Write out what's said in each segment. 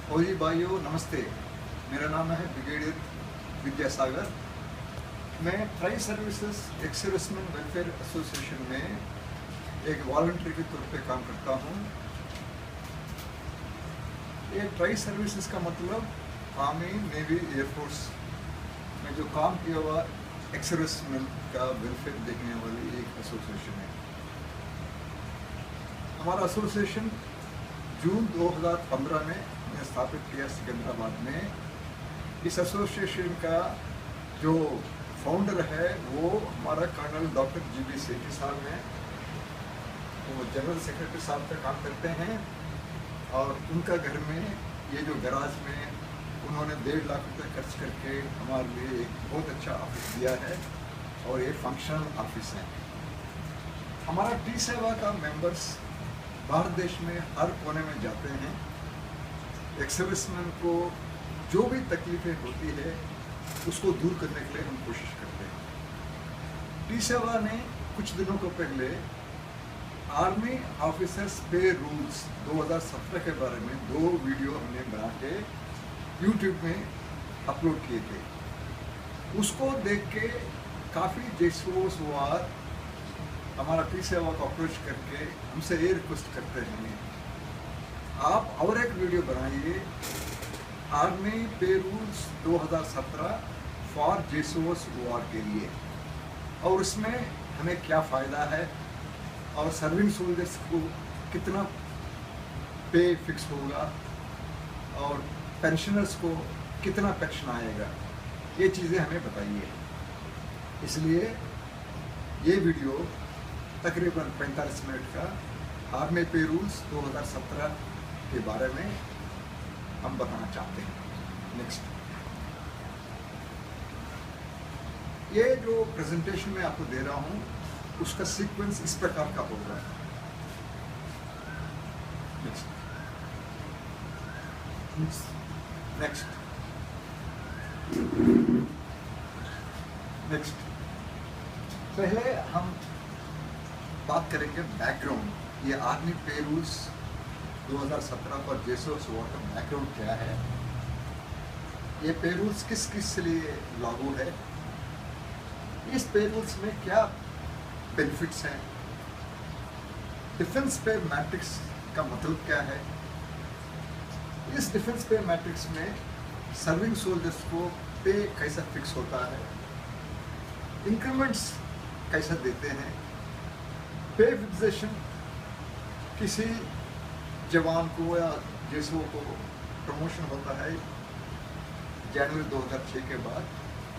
फौजी भाइयों नमस्ते। मेरा नाम है ब्रिगेडियर विद्यासागर। मैं tri services ex serviceman welfare association में एक वॉलंटियर के तौर पे काम करता हूँ। ये ट्राई सर्विसेज का मतलब आर्मी, नेवी, एयरफोर्स में जो काम किया हुआ एक्स सर्विसमैन का वेलफेयर देखने वाली एक एसोसिएशन है। हमारा एसोसिएशन जून 2015 में स्थापित किया सिकंदराबाद में। इस एसोसिएशन का जो फाउंडर है वो हमारा कर्नल डॉक्टर जी.बी. सेठी साहब हैं। वो जनरल सेक्रेटरी साहब का काम करते हैं और उनका घर में ये जो गराज में उन्होंने 1.5 लाख रुपये खर्च करके हमारे लिए एक बहुत अच्छा ऑफिस दिया है और ये फंक्शनल ऑफिस है। हमारा टी सेवा का मेंबर्स भारत देश में हर कोने में जाते हैं। एक्स सर्विसमैन को जो भी तकलीफें होती है उसको दूर करने के लिए हम कोशिश करते हैं। टी सेवा ने कुछ दिनों को पहले आर्मी ऑफिसर्स पे रूल्स 2017 के बारे में 2 वीडियो हमने बना के यूट्यूब में अपलोड किए थे। उसको देख के काफ़ी जेसुआर हमारा टी सेवा को अप्रोच करके हमसे ये रिक्वेस्ट करते हैं, आप और एक वीडियो बनाइए आर्मी पे रूल्स 2017 फॉर जेसुअस वॉर के लिए, और उसमें हमें क्या फ़ायदा है और सर्विंग सोल्जर्स को कितना पे फिक्स होगा और पेंशनर्स को कितना पेंशन आएगा, ये चीज़ें हमें बताइए। इसलिए ये वीडियो तकरीबन 45 मिनट का आर्मी पे रूल्स 2017 के बारे में हम बताना चाहते हैं। नेक्स्ट, ये जो प्रेजेंटेशन मैं आपको दे रहा हूँ उसका सीक्वेंस इस प्रकार का होगा। नेक्स्ट नेक्स्ट नेक्स्ट पहले हम बात करेंगे बैकग्राउंड। ये आर्मी पे रूल्स 2017 पर जेसुअस वॉर का बैकग्राउंड क्या है, ये पे रूल्स किस किस लिए लागू है, इस पे रूल्स में क्या बेनिफिट्स हैं, डिफेंस पे मैट्रिक्स का मतलब क्या है, इस डिफेंस पे मैट्रिक्स में सर्विंग सोल्जर्स को पे कैसा फिक्स होता है, इंक्रीमेंट्स कैसा देते हैं, पे फिक्सेशन किसी जवान को या जेसो को प्रमोशन होता है जनवरी 2006 के बाद,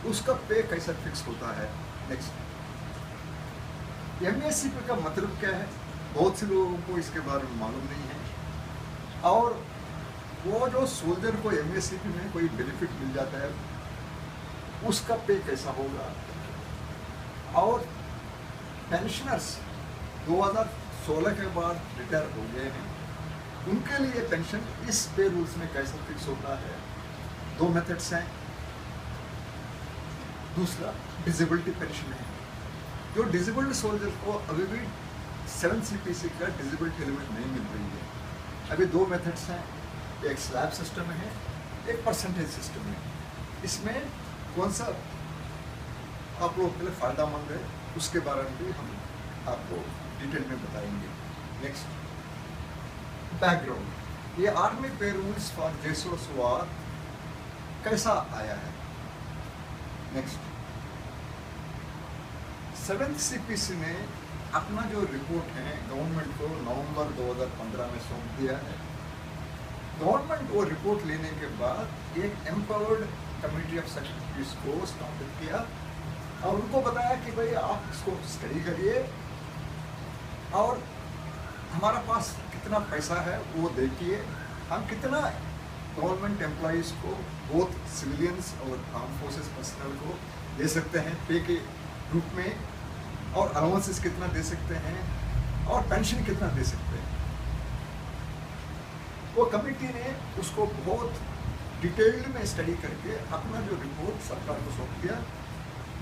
उसका पे कैसा फिक्स होता है। नेक्स्ट, एमएससीपी का मतलब क्या है, बहुत से लोगों को इसके बारे में मालूम नहीं है। और वो जो सोल्जर को एमएससीपी में कोई बेनिफिट मिल जाता है उसका पे कैसा होगा, और पेंशनर्स 2016 के बाद रिटायर हो गए हैं उनके लिए पेंशन इस पे रूल्स में कैसे फिक्स होता है। 2 मेथड्स हैं। दूसरा डिसेबिलिटी पेंशन है, जो डिसेबल्ड सोल्जर को अभी भी 7 CPC का डिसेबिलिटी एलिमेंट नहीं मिल रही है। अभी 2 मेथड्स हैं, एक स्लैब सिस्टम है, एक परसेंटेज सिस्टम है। इसमें कौन सा आप लोगों के लिए फ़ायदेमंद है उसके बारे में भी हम आपको डिटेल में बताएंगे। Next, background. ये आर्मी पे रूल्स फॉर जेसुअस वॉर कैसा आया है। नेक्स्ट, 7th CPC ने अपना जो रिपोर्ट है गवर्नमेंट को नवंबर 2015 में सौंप दिया है। गवर्नमेंट वो रिपोर्ट लेने के बाद एक एम्पावर्ड कमेटी ऑफ सेक्रेटरीज को स्थापित किया और उनको बताया कि भाई आप इसको स्टडी करिए और हमारा पास कितना पैसा है वो देखिए, हम कितना गवर्नमेंट एम्प्लॉयज़ को बोथ सिविलियंस और आर्म फोर्सेस पर्सनल को दे सकते हैं पे के रूप में, और अलाउंसेस कितना दे सकते हैं और पेंशन कितना दे सकते हैं। वो कमेटी ने उसको बहुत डिटेल्ड में स्टडी करके अपना जो रिपोर्ट सरकार को सौंप दिया,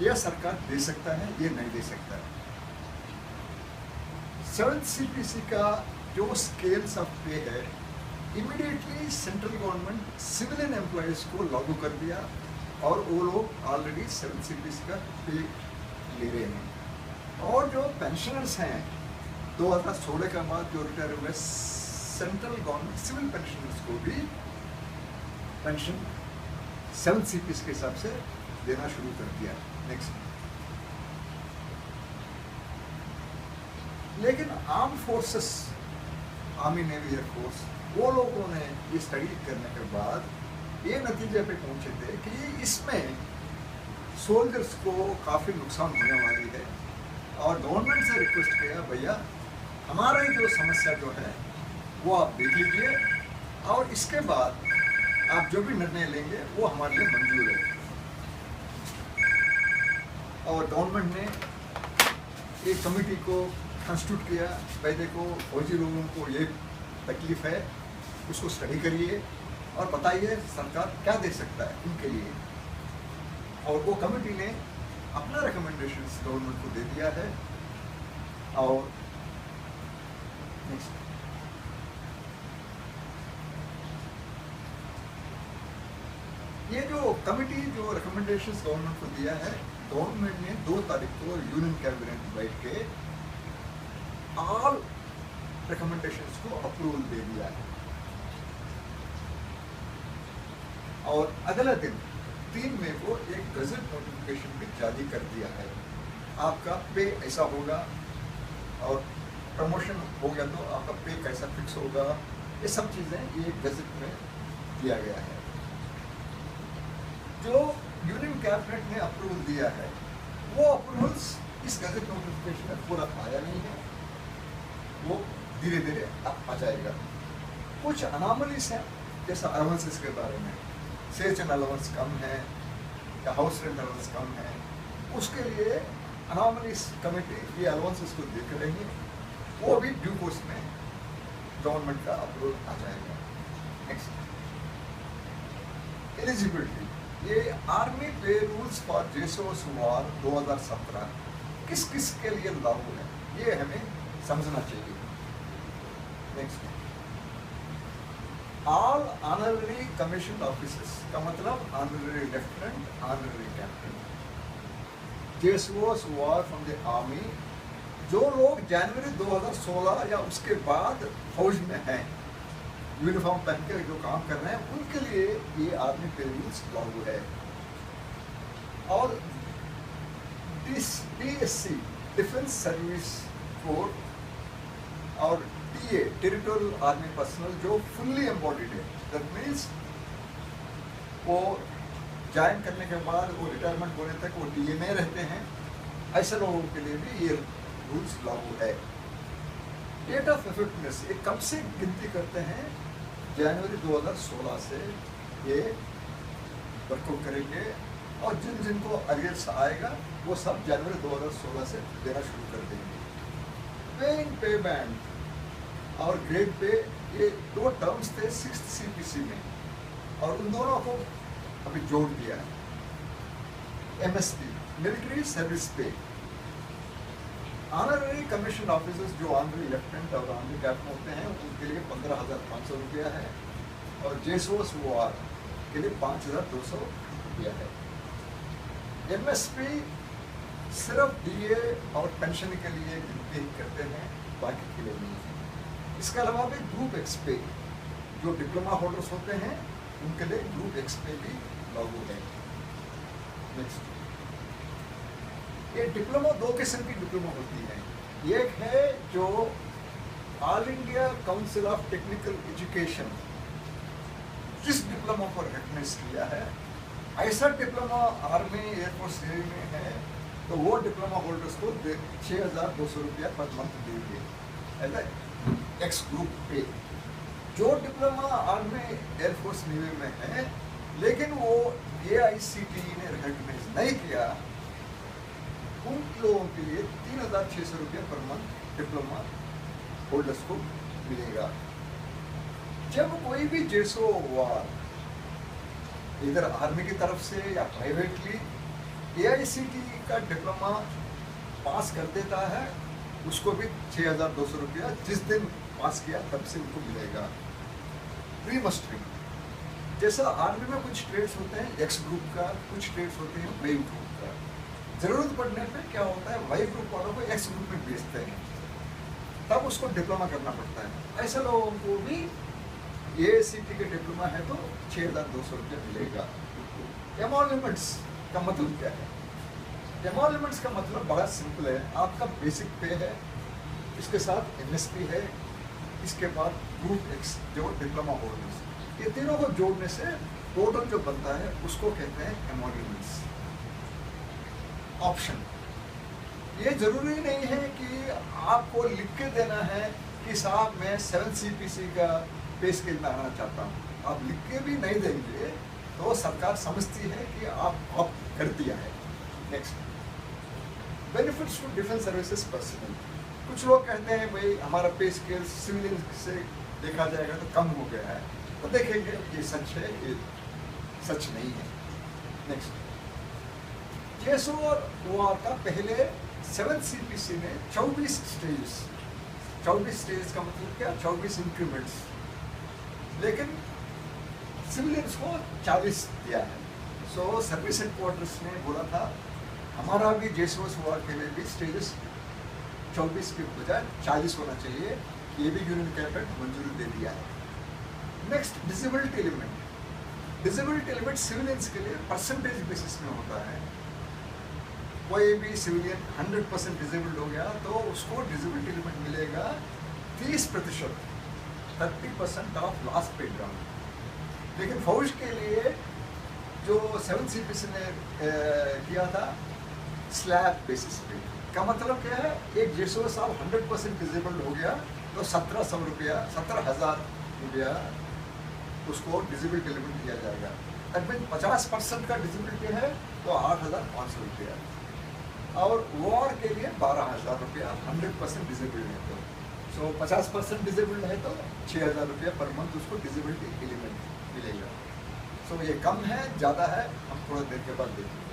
यह सरकार दे सकता है, ये नहीं दे सकता है। 7th CPC का जो स्केल्स ऑफ पे है immediately central government civilian employees को लागू कर दिया और वो लोग ऑलरेडी 7 CPC का पे ले रहे हैं। और जो पेंशनर्स हैं 2016 के बाद जो रिटायर हुए, सेंट्रल गवर्नमेंट सिविल पेंशनर्स को भी पेंशन 7 CPC के हिसाब से देना शुरू कर दिया। नेक्स्ट, लेकिन arm forces, army, navy, air force, वो लोगों ने ये स्टडी करने के बाद ये नतीजे पे पहुंचे थे कि इसमें सोल्जर्स को काफ़ी नुकसान होने वाली है और गवर्नमेंट से रिक्वेस्ट किया, भैया हमारा ही जो समस्या जो है वो आप देख लीजिए और इसके बाद आप जो भी निर्णय लेंगे वो हमारे लिए मंजूर है। और गवर्नमेंट ने एक कमेटी को कंस्टिट्यूट किया, पहले को फौजी लोगों को ये तकलीफ है, उसको स्टडी करिए और बताइए सरकार क्या दे सकता है उनके लिए। और वो कमेटी ने अपना रिकमेंडेशंस गवर्नमेंट को दे दिया है। और नेक्स्ट, ये जो कमेटी जो रिकमेंडेशंस गवर्नमेंट को दिया है, गवर्नमेंट ने 2 तारीख को यूनियन कैबिनेट बैठ के ऑल रिकमेंडेशंस को अप्रूवल दे दिया है। और अगले दिन 3 मई को एक गजट नोटिफिकेशन भी जारी कर दिया है। आपका पे ऐसा होगा और प्रमोशन हो गया तो आपका पे कैसा फिक्स होगा, ये सब चीज़ें ये गजट में दिया गया है। जो यूनियन कैबिनेट ने अप्रूवल दिया है वो अप्रूवल्स इस गजट नोटिफिकेशन में पूरा आया नहीं है, वो धीरे धीरे आ जाएगा। कुछ अनामलीज हैं, जैसा अलाउंसेस के बारे में, सेशन अलाउंस कम है या हाउस रेंट अलाउंस कम है, उसके लिए अनामलीज कमेटी ये अलाउंसेस को देख रहेंगे, वो भी ड्यू कोर्स में गवर्नमेंट का अप्रूवल आ जाएगा। नेक्स्ट, एलिजिबिलिटी, ये आर्मी पे रूल्स फॉर जेसोस वार 2017 किस किस के लिए लागू है, ये हमें समझना चाहिए। Next, all honorary commission officers का मतलब ऑनररी लेफ्टिनेंट, ऑनररी कैप्टन, जेसोस वार फ्रॉम द आर्मी, जो लोग जनवरी 2016 या उसके बाद फौज में हैं, यूनिफॉर्म पहन के जो काम कर रहे हैं, उनके लिए ये आर्मी पे रूल्स लागू है। और DSC डिफेंस सर्विस कोर और TA टेरिटोरियल आर्मी पर्सनल जो फुल्ली एम्बॉडीड है, दैट मीन्स वो ज्वाइन करने के बाद वो रिटायरमेंट होने तक वो TA में रहते हैं, ऐसे लोगों के लिए भी ये रूल्स लागू है। डेट ऑफ इफेक्टिवनेस, ये कब से गिनती करते हैं, जनवरी 2016 से ये वर्कआउट करेंगे और जिन जिनको अरियर्स आएगा वो सब जनवरी 2016 से देना शुरू कर देंगे। पे इन पे बैंड और ग्रेड पे, ये 2 टर्म्स थे 6th CPC में और उन दोनों को अभी जोड़ दिया है। MSP मिलिट्री सर्विस पे, ऑनररी कमीशन ऑफिसर्स जो ऑनररी लेफ्टिनेंट और ऑनररी कैप्टन होते हैं उनके लिए 15,500 रुपया है और जेसोस वार के लिए 5,200 रुपया है। MSP सिर्फ DA और पेंशन के लिए गिनती करते हैं, बाकी के लिए नहीं है। इसके अलावा भी ग्रुप एक्स पे जो डिप्लोमा होल्डर्स होते हैं उनके लिए ग्रुप एक्स पे भी लागू है। नेक्स्ट, ये डिप्लोमा 2 किस्म की डिप्लोमा होती है। एक है जो all India council of technical education जिस डिप्लोमा को रिकग्नाइज किया है, ऐसा डिप्लोमा आर्मी, एयरफोर्स, नेवी में है तो वो डिप्लोमा होल्डर्स को 6,200 रुपया पर मंथ देंगे एज एक्स ग्रुप पे। जो डिप्लोमा आर्मी, एयरफोर्स, नेवी में है लेकिन वो AICTE ने रिकग्नाइज नहीं किया, उन लोगों के लिए 3,600 रुपया पर मंथ डिप्लोमा होल्डर्स को मिलेगा। जब कोई भी जेसो वार इधर आर्मी की तरफ से या प्राइवेटली AICTE का डिप्लोमा पास कर देता है, उसको भी 6,200 रुपया जिस दिन पास किया तब से उनको मिलेगा। We must be. जैसा आर्मी में कुछ ट्रेड्स होते हैं एक्स ग्रुप का, कुछ ट्रेड्स होते हैं वाई ग्रुप का। जरूरत पड़ने पे क्या होता है, वाई ग्रुप वालों को एक्स ग्रुप में भेजते हैं, तब उसको डिप्लोमा करना पड़ता है। ऐसे लोगों को भी AACT के डिप्लोमा है तो 6,200 रुपये मिलेगा। एमोल्यूमेंट्स का मतलब क्या है? एमोल्यूमेंट्स का मतलब बड़ा सिंपल है, आपका बेसिक पे है, इसके साथ MSP है, इसके बाद ग्रुप एक्स जो डिप्लोमा होल्डर्स, ये तीनों को जोड़ने से टोटल जो बनता है उसको कहते हैं एमोल्यूमेंट्स। ऑप्शन, ये जरूरी नहीं है कि आपको लिख के देना है कि साहब मैं 7 CPC का पे स्केल में आना चाहता हूँ। आप लिख के भी नहीं देंगे तो सरकार समझती है कि आप कर दिया है। Next, benefits to defence services personal. कुछ लोग कहते हैं भाई हमारा पे स्केल सिविलियन से देखा जाएगा तो कम हो गया है, तो देखेंगे ये सच है, ये सच नहीं है। नेक्स्ट, JSO और OR का पहले 7 CPC में 24 स्टेज, 24 स्टेज का मतलब क्या, 24 इंक्रीमेंट्स, लेकिन सिविलियंस को 40 दिया है। सो सर्विस हेडक्वार्टर्स ने बोला था हमारा भी JSO OR के लिए भी स्टेजेस 24 के बजाय 40 होना चाहिए, ये भी यूनियन कैबिनेट मंजूरी दे दिया है। Next, disability element. Disability element civilians के लिए परसेंटेज बेसिस में होता है। कोई भी सिविलियन 100% डिसेबल्ड हो गया तो उसको डिसेबिलिटी एलिमेंट मिलेगा 30%, 30% ऑफ लास्ट पे ग्राउंड। लेकिन फौज के लिए जो 7 CPC ने किया था स्लैब बेसिस पे, का मतलब क्या है, एक JSO साहब 100% डिसेबल्ड हो गया तो 1700 रुपया, 17,000 रुपया उसको डिसेबिलिटी एलिमेंट दिया जाएगा। अगर 50% का डिसेबिलिटी है तो 8,500 रुपया, और वॉर के लिए 12,000 रुपया 100% डिसेबल्ड है तो। सो 50% डिसेबल्ड है तो 6,000 रुपया पर मंथ उसको डिसेबिलिटी एलिमेंट मिलेगा। सो ये कम है, ज़्यादा है, हम थोड़ा देर के बाद देखेंगे।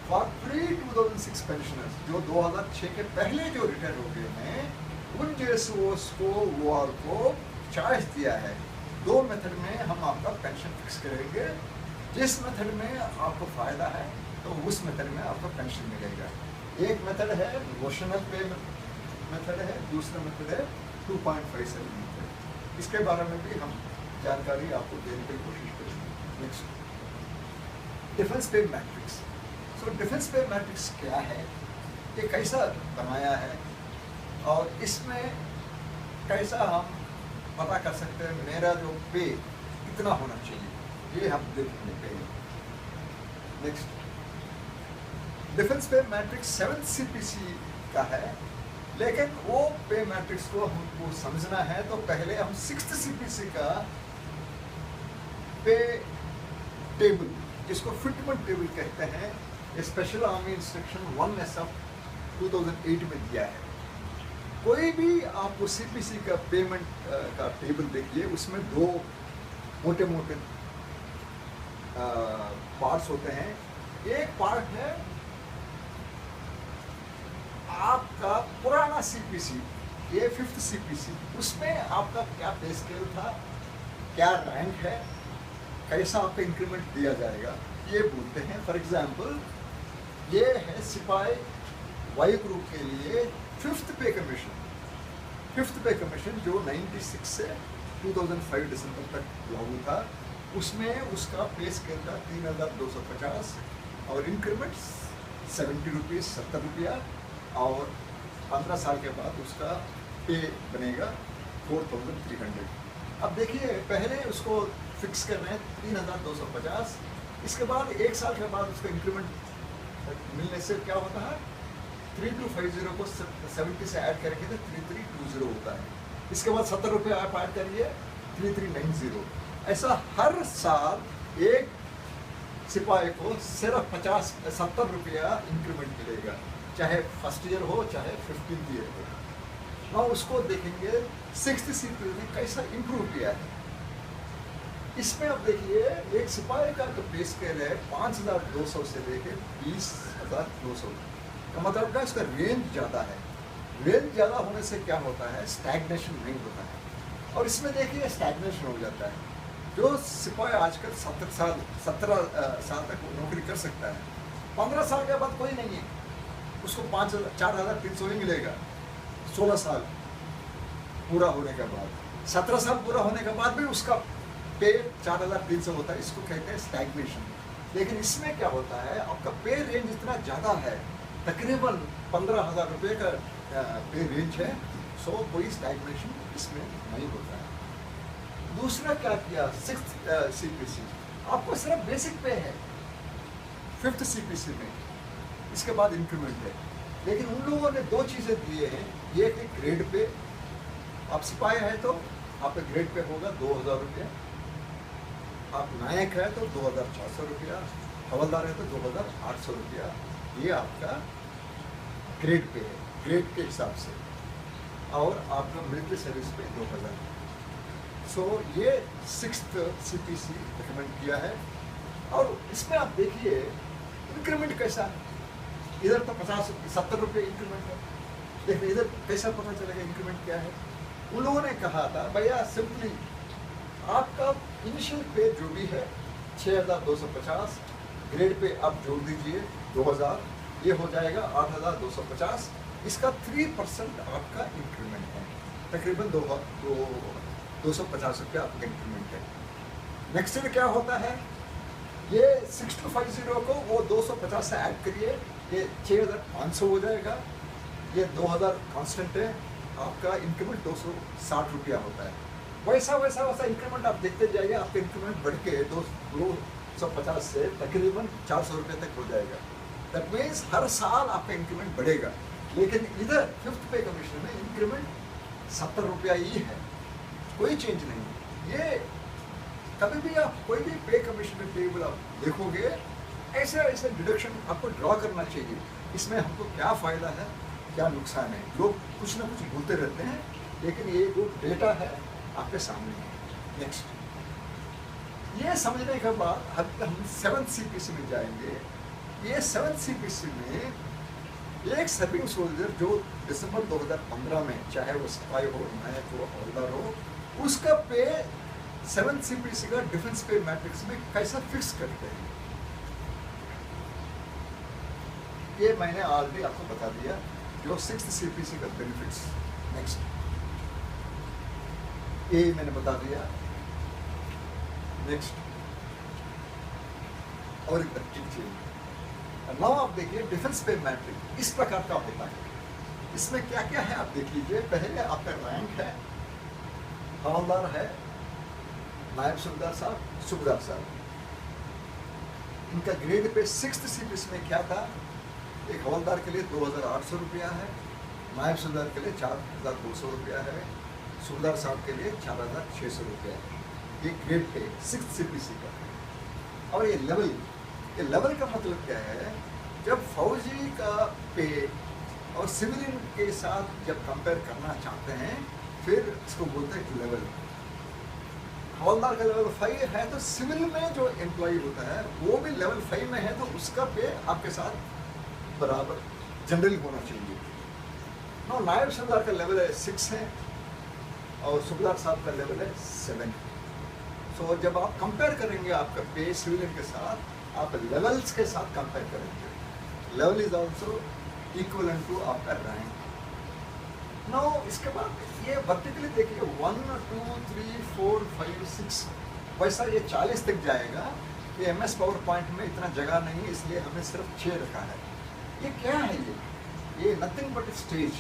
फॉर प्री 2006 पेंशनर्स, जो 2006 के पहले जो रिटायर हो गए हैं, उन JSOs को वॉर को चॉइस दिया है। 2 मेथड में हम आपका पेंशन फिक्स करेंगे, जिस मेथड में आपको फ़ायदा है तो उस मेथड में आपको पेंशन मिलेगा। एक मेथड है नोशनल पे मेथड है, दूसरा मेथड है 2.57 मेथड। इसके बारे में भी हम जानकारी आपको देने की कोशिश करेंगे। Next, defence pay matrix. So defence pay matrix क्या है, ये कैसा बनाया है और इसमें कैसा हम पता कर सकते हैं मेरा जो पे कितना होना चाहिए, ये हम देखेंगे पहले। Next, defence pay matrix 7 CPC का है, लेकिन वो पे मैट्रिक्स को हमको समझना है तो पहले हम 6th CPC का पे टेबल, जिसको फिटमेंट टेबल कहते हैं, special army instruction 1S of 2008 में दिया है। कोई भी आपको CPC का पेमेंट का टेबल देखिए, उसमें 2 मोटे मोटे पार्ट्स होते हैं। एक पार्ट है आपका पुराना CPC, ये 5th CPC, उसमें आपका क्या पे स्केल था, क्या रैंक है, कैसा आपको इंक्रीमेंट दिया जाएगा, ये बोलते हैं। फॉर एग्जांपल, ये है सिपाही वाई ग्रुप के लिए 5th पे कमीशन। 5th पे कमीशन जो 96 से 2005 दिसंबर तक लागू था, उसमें उसका पे स्केल था 3,250 और इंक्रीमेंट 70 रुपीज़, 70 रुपया, और 15 साल के बाद उसका पे बनेगा 4,300। अब देखिए, पहले उसको फिक्स कर रहे हैं 3,250, इसके बाद 1 साल के बाद उसका इंक्रीमेंट मिलने से क्या होता है, 3250 को 70 से ऐड करके तो 3320 होता है। इसके बाद 70 रुपये आप ऐड करिए 3390। ऐसा हर साल एक सिपाही को सिर्फ 50-70 रुपया इंक्रीमेंट मिलेगा, चाहे फर्स्ट ईयर हो चाहे 15th ईयर हो। और उसको देखेंगे 6th CPC ने कैसा इम्प्रूव किया है। इसमें अब देखिए, एक सिपाही का जो पे स्केल है 5,200 से लेकर 20,200 का मतलब क्या, इसका रेंज ज़्यादा है। रेंज ज़्यादा होने से क्या होता है, स्टैग्नेशन नहीं होता है। और इसमें देखिए स्टैग्नेशन हो जाता है। जो सिपाही आजकल 17 साल तक वो नौकरी कर सकता है, 15 साल के बाद कोई नहीं है, उसको 4,300 ही मिलेगा 16 साल पूरा होने के बाद। 17 साल पूरा होने के बाद भी उसका पे 4,300 होता है, इसको कहते हैं स्टैग्नेशन। लेकिन इसमें क्या होता है, आपका पे रेंज इतना ज़्यादा है, तकरीबन 15,000 रुपये का पे रेंज है, सो कोई स्टैग्नेशन इसमें नहीं होता है। दूसरा क्या किया, 6th CPC आपको सिर्फ बेसिक पे है, 5th CPC में, इसके बाद इंक्रीमेंट है। लेकिन उन लोगों ने दो चीज़ें दिए हैं, ये कि ग्रेड पे, आप सिपाही है तो आपका ग्रेड पे होगा 2,000 रुपया, आप नायक है तो 2,400 रुपया, हवलदार है तो 2,800 रुपया, ये आपका ग्रेड पे है, ग्रेड के हिसाब से। और आपका मिलिट्री सर्विस पे 2,000। सो ये 6th CPC रिकमेंड किया है। और इसमें आप देखिए इंक्रीमेंट कैसा है, इधर तो 70 रुपये इंक्रीमेंट है, लेकिन इधर कैसा पता चलेगा इंक्रीमेंट क्या है। उन लोगों ने कहा था भैया सिंपली आपका इनिशियल पे जो भी है 6,250, ग्रेड पे आप जोड़ दीजिए 2,000, ये हो जाएगा 8,250, इसका 3% आपका इंक्रीमेंट है, तकरीबन 250 रुपया आपका इंक्रीमेंट है। नेक्स्ट ईयर क्या होता है, ये 6250 को वो 250 से ऐड करिए, ये 6,500 हो जाएगा, ये 2,000 कांस्टेंट है, आपका इंक्रीमेंट 260 रुपया होता है। वैसा वैसा वैसा इंक्रीमेंट आप देखते जाइए, आपका इंक्रीमेंट बढ़ के 250 से तकरीबन 400 रुपये तक हो जाएगा। दैट मीन्स हर साल आपका इंक्रीमेंट बढ़ेगा। लेकिन इधर 5th पे कमीशन में इंक्रीमेंट 70 रुपया ही है, कोई चेंज नहीं। ये कभी भी आप कोई भी पे कमीशन में टेबल आप देखोगे, ऐसे ऐसे डिडक्शन आपको ड्रॉ करना चाहिए, इसमें हमको क्या फ़ायदा है क्या नुकसान है। लोग कुछ ना कुछ भूलते रहते हैं, लेकिन ये जो डेटा है आपके सामने है। नेक्स्ट, ये समझने के बाद हम 7th CPC में जाएंगे। ये 7th CPC में एक सर्विंग सोल्जर जो दिसंबर 2015 में, चाहे वो सिपाही हो, नायक हो, हवलदार हो, उसका पे 7th CPC का डिफेंस पे मैट्रिक्स में कैसा फिक्स करते हैं, ये मैंने ऑलरेडी आपको बता दिया। जो 6th CPC का बेनिफिट्स, नेक्स्ट ये मैंने बता दिया। नेक्स्ट और एक तरकीब चाहिए। नाउ आप देखिए डिफेंस पे मैट्रिक इस प्रकार का होता है। इसमें क्या क्या है आप देख लीजिए। पहले आपका रैंक है, हवलदार है, नायब सूबेदार साहब, सूबेदार साहब, इनका ग्रेड पे 6th CPC में क्या था, एक हवलदार के लिए 2,800 रुपया है, नायब सूबेदार के लिए 4,200 रुपया है, सूबेदार साहब के लिए 4,600 रुपया है। ये ग्रेड पे 6th CPC का है। और ये लेवल का मतलब क्या है, जब फौजी का पे और सिविलियन के साथ जब कंपेयर करना चाहते हैं, फिर इसको बोलते हैं लेवल। हवलदार का लेवल 5 है तो सिविल में जो एम्प्लॉय होता है वो भी लेवल 5 में है, तो उसका पे आपके साथ बराबर जनरल होना चाहिए। नो, नायब सूबेदार का लेवल है 6 है और सूबेदार साहब का लेवल है 7। सो जब आप कंपेयर करेंगे आपका पे सिविलियन के साथ, आप लेवल्स के साथ कंपेयर करेंगे। Level is also equivalent to आपका रैंक। नो, इसके बाद ये वर्टिकली देखिए 1 2 3 4 5 6 वैसा ये 40 तक जाएगा। ये MS पावर पॉइंट में इतना जगह नहीं है, इसलिए हमने सिर्फ 6 रखा है। ये क्या है, ये नथिंग बट स्टेज।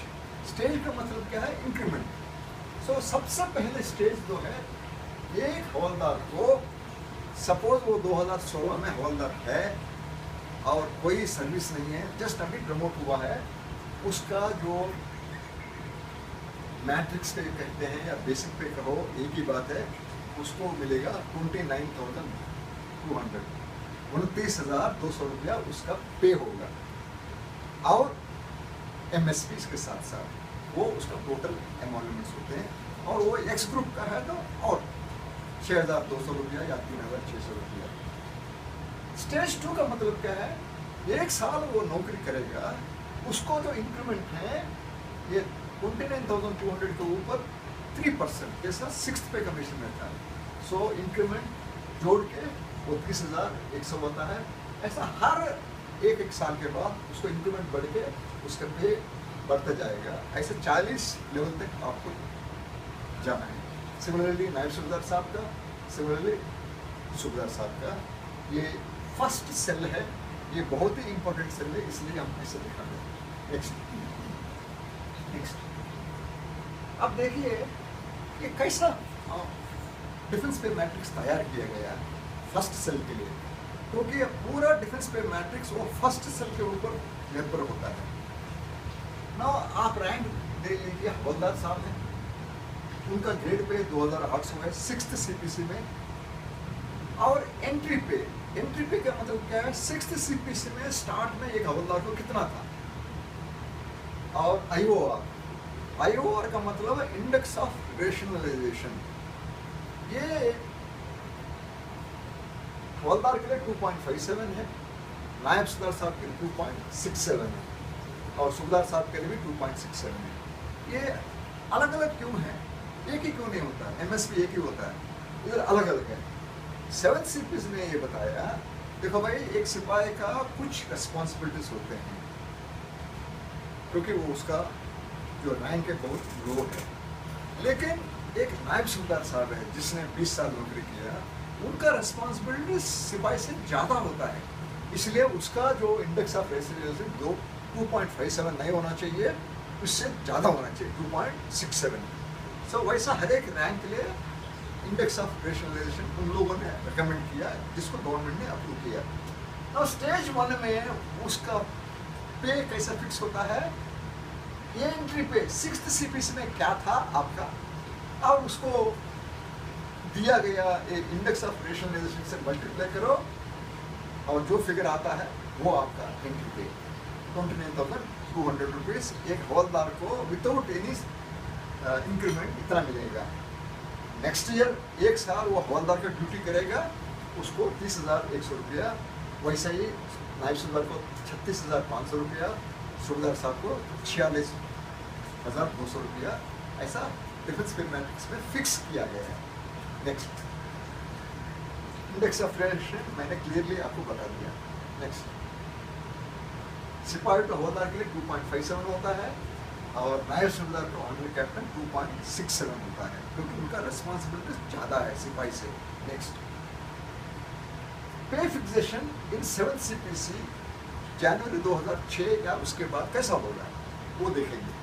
स्टेज का मतलब क्या है, इंक्रीमेंट। सो सबसे पहले स्टेज जो है, एक हवलदार को सपोज वो 2016 में हवलदार है और कोई सर्विस नहीं है, जस्ट अभी प्रमोट हुआ है, उसका जो मैट्रिक्स पे कहते हैं या बेसिक पे कहो, एक ही बात है, उसको मिलेगा 29,200, 29,200 रुपया उसका पे होगा। और MSP के साथ साथ वो उसका टोटल एमोलमेंट्स होते हैं, और वो एक्स ग्रुप का है तो और 6,200 रुपया या 3,600 रुपया। स्टेज 2 का मतलब क्या है, 1 साल वो नौकरी करेगा, उसको जो इंक्रीमेंट है ये 29,200 के ऊपर 3% के साथ 6th पे कमीशन रहता है। सो इंक्रीमेंट जोड़ के वो 30,100 होता है। ऐसा हर एक साल के बाद उसको इंक्रीमेंट बढ़ के उसका पे बढ़ता जाएगा। ऐसे 40 लेवल तक आपको जाना है। सिमिलरली नायब सूबेदार साहब का, सिमिलरली सूबेदार साहब का ये फर्स्ट सेल है, ये बहुत ही इंपॉर्टेंट सेल है, इसलिए हम ऐसे दिखा रहे हैं। नेक्स्ट अब देखिए कि कैसा डिफेंस पे मैट्रिक्स तैयार किया गया है फर्स्ट सेल के लिए, क्योंकि पूरा डिफेंस पे मैट्रिक्स वो फर्स्ट सेल के ऊपर निर्भर होता है ना। आप रैंक दे लीजिए, हवलदार साहब हैं, उनका ग्रेड पे 2800 है 6th CPC में। और एंट्री पे का मतलब क्या है, 6th CPC में स्टार्ट में एक हवलदार को कितना था। और IOR का मतलब है इंडेक्स ऑफ रेशनलाइजेशन। ये हवलदार के लिए 2.57 है, नायब सूबेदार साहब के लिए 2.67 है और सूबेदार साहब के लिए भी 2.67 है। ये अलग अलग क्यों है, एक ही क्यों नहीं होता है, MSP एक ही होता है, इधर अलग अलग है। 7th CPC ने ये बताया, देखो भाई एक सिपाही का कुछ रिस्पॉन्सिबिलिटीज होते हैं, क्योंकि वो उसका जो रैंक है बहुत लो है। लेकिन एक नायब सूबेदार साहब है जिसने 20 साल नौकरी किया, उनका रिस्पॉन्सिबिलिटी सिपाही से ज़्यादा होता है, इसलिए उसका जो इंडेक्स ऑफ रेशनलाइजेशन 2.57 नहीं होना चाहिए, उससे ज़्यादा होना चाहिए 2.67। सो वैसा हर एक रैंक के लिए इंडेक्स ऑफ रेशनलाइजेशन उन लोगों ने रिकमेंड किया, जिसको गवर्नमेंट ने अप्रूव किया। तो स्टेज 1 में उसका पे कैसा फिक्स होता है, ये एंट्री पे 6th CPC में क्या था आपका, और उसको दिया गया एक इंडेक्स ऑफ रेशनलाइजेशन से मल्टीप्लाई करो और जो फिगर आता है वो आपका एंट्री पे 29,200 रुपीज़ एक हवलदार को विदाउट एनी इंक्रीमेंट इतना मिलेगा। नेक्स्ट ईयर एक साल वो हवलदार का ड्यूटी करेगा, उसको 30,100 रुपया। वैसा ही नायब सूबेदार को 36,500 रुपया, सूबेदार साहब को 46,200 रुपया। ऐसा डिफेंस पे मैट्रिक्स में फिक्स किया गया है। नेक्स्ट इंडेक्स ऑफ रेशनलाइजेशन मैंने क्लियरली आपको बता दिया। नेक्स्ट सिपाही तो हवलदार के लिए 2.57 होता है और नायब सूबेदार का ऑनरी कैप्टन 2.67 होता है, क्योंकि उनका रिस्पॉन्सिबिलिटी ज़्यादा है सिपाही से। नेक्स्ट पे फिक्सेशन इन 7th CPC जनवरी 2006 या उसके बाद कैसा होगा वो देखेंगे।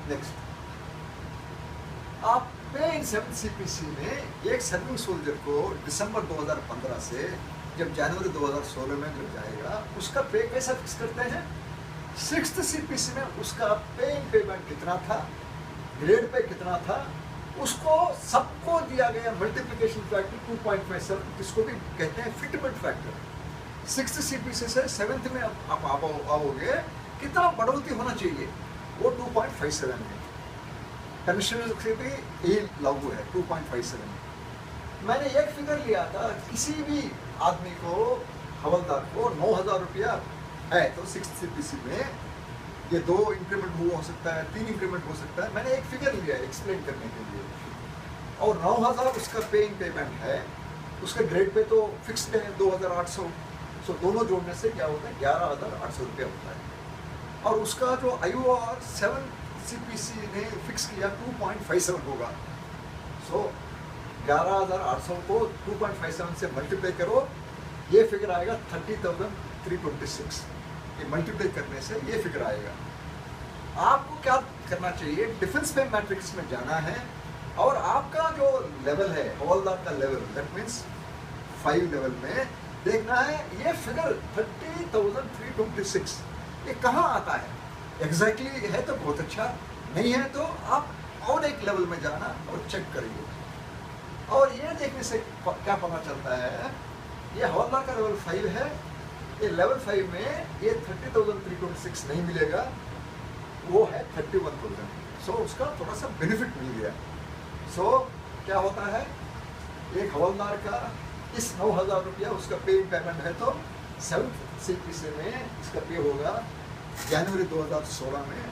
नेक्स्ट आप पे इन 7th CPC में एक सर्विंग सोल्जर को दिसंबर 2015 से जब जनवरी 2016 में जब जाएगा उसका पे कैसा फिक्स करते हैं। 6th CPC में उसका पे पेमेंट कितना था, ग्रेड पे कितना था, उसको सबको दिया गया मल्टीप्लिकेशन फैक्टर 2.57, जिसको भी कहते हैं फिटमेंट फैक्टर। 6th CPC से 7th में आप आओगे, कितना बढ़ोतरी होना चाहिए, वो 2.57 है। कमिश्नर से भी यही लागू है 2.57। मैंने एक फिगर लिया था, किसी भी आदमी को हवलदार को 9,000 रुपया है तो 6th CPC में ये 2 इंक्रीमेंट हो सकता है, 3 इंक्रीमेंट हो सकता है। मैंने एक फिगर लिया एक्सप्लेन करने के लिए, और 9,000 उसका पेइंग पेमेंट है, उसका ग्रेड पे तो फिक्स्ड है 2,800। सो दोनों जोड़ने से क्या होता है 11,800 रुपया होता है। और उसका जो IOR 7th CPC ने फिक्स किया 2.57 होगा। सो 11,800 को 2.57 से मल्टीप्लाई करो, ये फिगर आएगा 30,326। ये मल्टीप्लाई करने से ये फिगर आएगा। आपको क्या करना चाहिए, डिफेंस पे मैट्रिक्स में जाना है और आपका जो लेवल है हवलदार का लेवल, दैट मीन्स 5 लेवल में देखना है ये फिगर 30,326 ये कहाँ आता है। एग्जैक्टली है तो बहुत अच्छा, नहीं है तो आप और एक लेवल में जाना और चेक करिए। और ये देखने से क्या पता चलता है, ये हवलदार का लेवल 5 है, ये लेवल 5 में ये 30,326 नहीं मिलेगा, वो है 31,000। सो उसका थोड़ा सा बेनिफिट मिल गया। सो क्या होता है, एक हवलदार का इस 9,000 रुपया उसका पे पेमेंट है तो 7th CPC में इसका पे होगा जनवरी 2016 में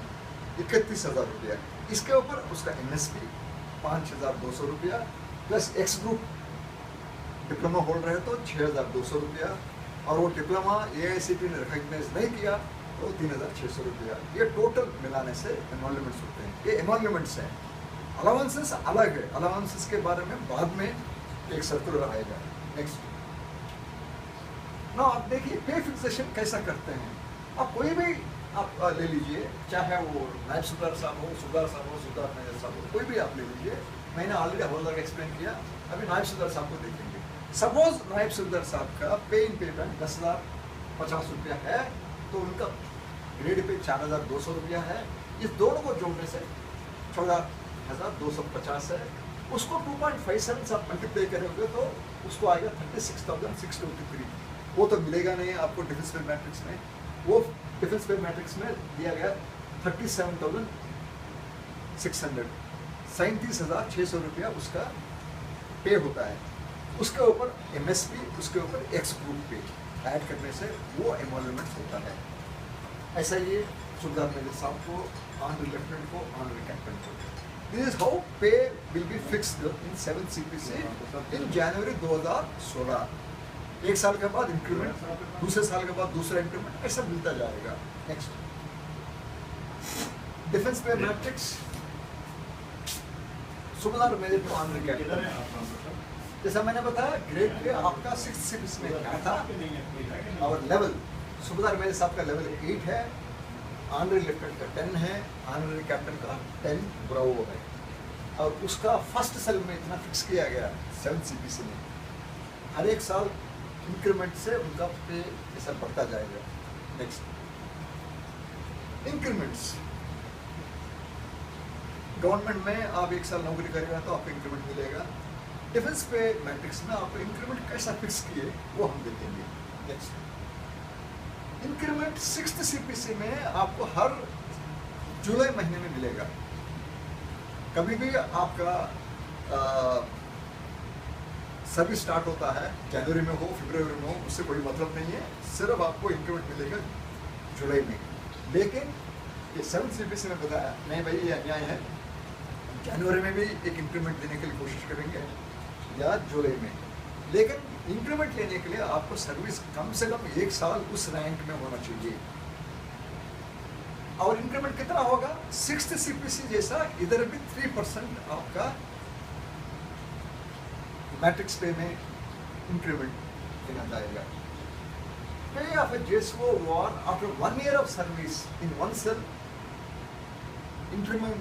31,000 रुपया। इसके ऊपर उसका MSP 5,200 रुपया, plus x group diploma holder है तो 6,200 रुपया, और वो डिप्लोमा AICTE ने रिकॉग्नाइज नहीं किया तो 3,600 रुपया। ये टोटल मिलाने से एनरोलमेंट्स होते हैं। ये एनरोलमेंट्स हैं। अलाउंसेस अलग है, अलाउंसेस के बारे में बाद में एक सर्कुलर आएगा। नेक्स्ट ना आप देखिए पे फिक्सेशन कैसा करते हैं। आप कोई भी आप ले लीजिए, चाहे वो नायब सुबेदार साहब हो, सुबेदार साहब हो, सुबेदार मैनेजर साहब हो, कोई भी आप ले लीजिए। मैंने ऑलरेडी हवलदार का एक्सप्लेन किया, अभी नायब सुबेदार साहब को देखेंगे। सपोज नायब सुबेदार साहब का पे इन पेमेंट 10,050 रुपया है तो उनका ग्रेड पे 4,200 रुपया है। इस दोनों को जोड़ने से 14,250 है। उसको 2.57 से आप मल्टीप्लाई करोगे तो उसको आएगा 36,623। वो तो मिलेगा नहीं आपको डिफेंस पे मैट्रिक्स में। वो डिफेंस पे मैट्रिक्स में दिया गया 37,600, 37,600 रुपया उसका पे होता है। उसके ऊपर MSP, उसके ऊपर एक्स ग्रुप पे ऐड करने से वो एमोलमेंट होता है। ऐसा ये सुबेदार मेजर साहब को, ऑनरी लेफ्टिनेंट को, ऑनरी कैप्टन को। दिस इज हाउ पे will be fixed in 7 CPC इन जनवरी 2016। एक साल के बाद इंक्रीमेंट, दूसरे साल के बाद दूसरा इंक्रीमेंट, ऐसा मिलता जाएगा। Next defence pay matrix subedar major to honorary captain. जैसा मैंने बताया ग्रेड पे आपका 6 CPC में क्या था और लेवल सुबेदार मेजर साहब का लेवल 8 है, ऑनरी लेफ्टिनेंट का 10 है, ऑनरी कैप्टन का 10 ब्रावो है। और उसका फर्स्ट सेल में इतना फिक्स किया गया 7 CPC में। हर एक साल इंक्रीमेंट से उनका पे ऐसा बढ़ता जाएगा। नेक्स्ट इंक्रीमेंट्स, गवर्नमेंट में आप एक साल नौकरी करेगा तो आपको इंक्रीमेंट मिलेगा। डिफेंस पे मैट्रिक्स में आपको इंक्रीमेंट कैसा फिक्स किए वो हम देखेंगे। नेक्स्ट इंक्रीमेंट 6th CPC में आपको हर जुलाई महीने में मिलेगा। कभी भी आपका सर्विस स्टार्ट होता है जनवरी में हो, फरवरी में हो, उससे कोई मतलब नहीं है। सिर्फ आपको इंक्रीमेंट मिलेगा जुलाई में। लेकिन ये 7 CPC में बताया नहीं भाई ये अन्याय है, जनवरी में भी एक इंक्रीमेंट देने के लिए कोशिश करेंगे या जुलाई में। लेकिन इंक्रीमेंट लेने के लिए आपको सर्विस कम से कम 1 साल उस रैंक में होना चाहिए। और इंक्रीमेंट कितना होगा 6th CPC जैसा, इधर भी 3% आपका मैट्रिक्स पे में इंक्रीमेंट देना जाएगा। पे of a JSO war after 1 year of service in one cell, increment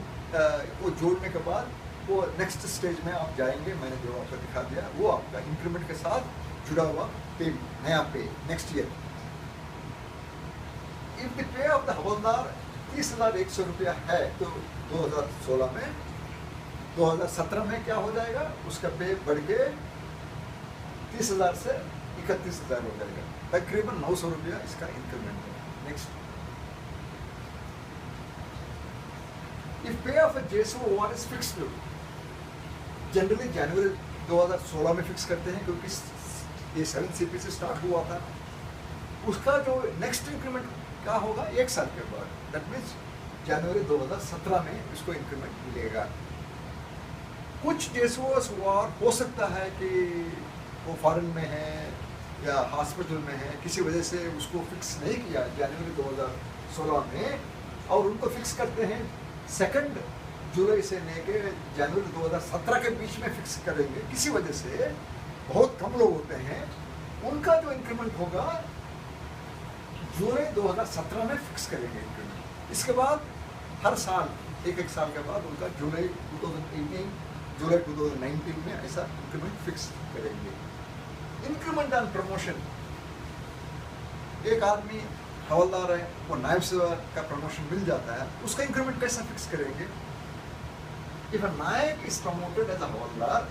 को जोड़ने के बाद वो नेक्स्ट स्टेज में आप जाएंगे। मैंने जो आपको दिखा दिया वो आपका इंक्रीमेंट के साथ जुड़ा हुआ पे, नया pay next year. If the pay of the havildar 30,100 रुपया है तो 2016 में 2017 में क्या हो जाएगा, उसका पे बढ़ के 30,000 से 31,000 हो जाएगा। तकरीबन 900 रुपया इसका इंक्रीमेंट है। Next if pay of a JSO war is fixed, generally जनवरी 2016 में फिक्स करते हैं क्योंकि ये 7 CPC स्टार्ट हुआ था। उसका जो नेक्स्ट इंक्रीमेंट क्या होगा 1 साल के बाद, दैट मीन्स जनवरी 2017 में इसको इंक्रीमेंट मिलेगा। कुछ JSOs war हो सकता है कि वो फॉरेन में है या हॉस्पिटल में है, किसी वजह से उसको फिक्स नहीं किया जनवरी 2016 में, और उनको फिक्स करते हैं 2 जुलाई से लेके जनवरी 2017 के बीच में फिक्स करेंगे। किसी वजह से बहुत कम लोग होते हैं, उनका जो इंक्रीमेंट होगा जुलाई 2017 में फिक्स करेंगे इंक्रीमेंट। इसके बाद हर साल एक साल के बाद उनका जुलाई 2018, जुलाई 2019 में ऐसा इंक्रीमेंट फिक्स करेंगे। इंक्रीमेंट एंड प्रमोशन, एक आदमी हवलदार है, वो नायब सुबेदार का प्रमोशन मिल जाता है, उसका इंक्रीमेंट कैसा फिक्स करेंगे। इफ अ नायब इज प्रमोटेड एज अ हवलदार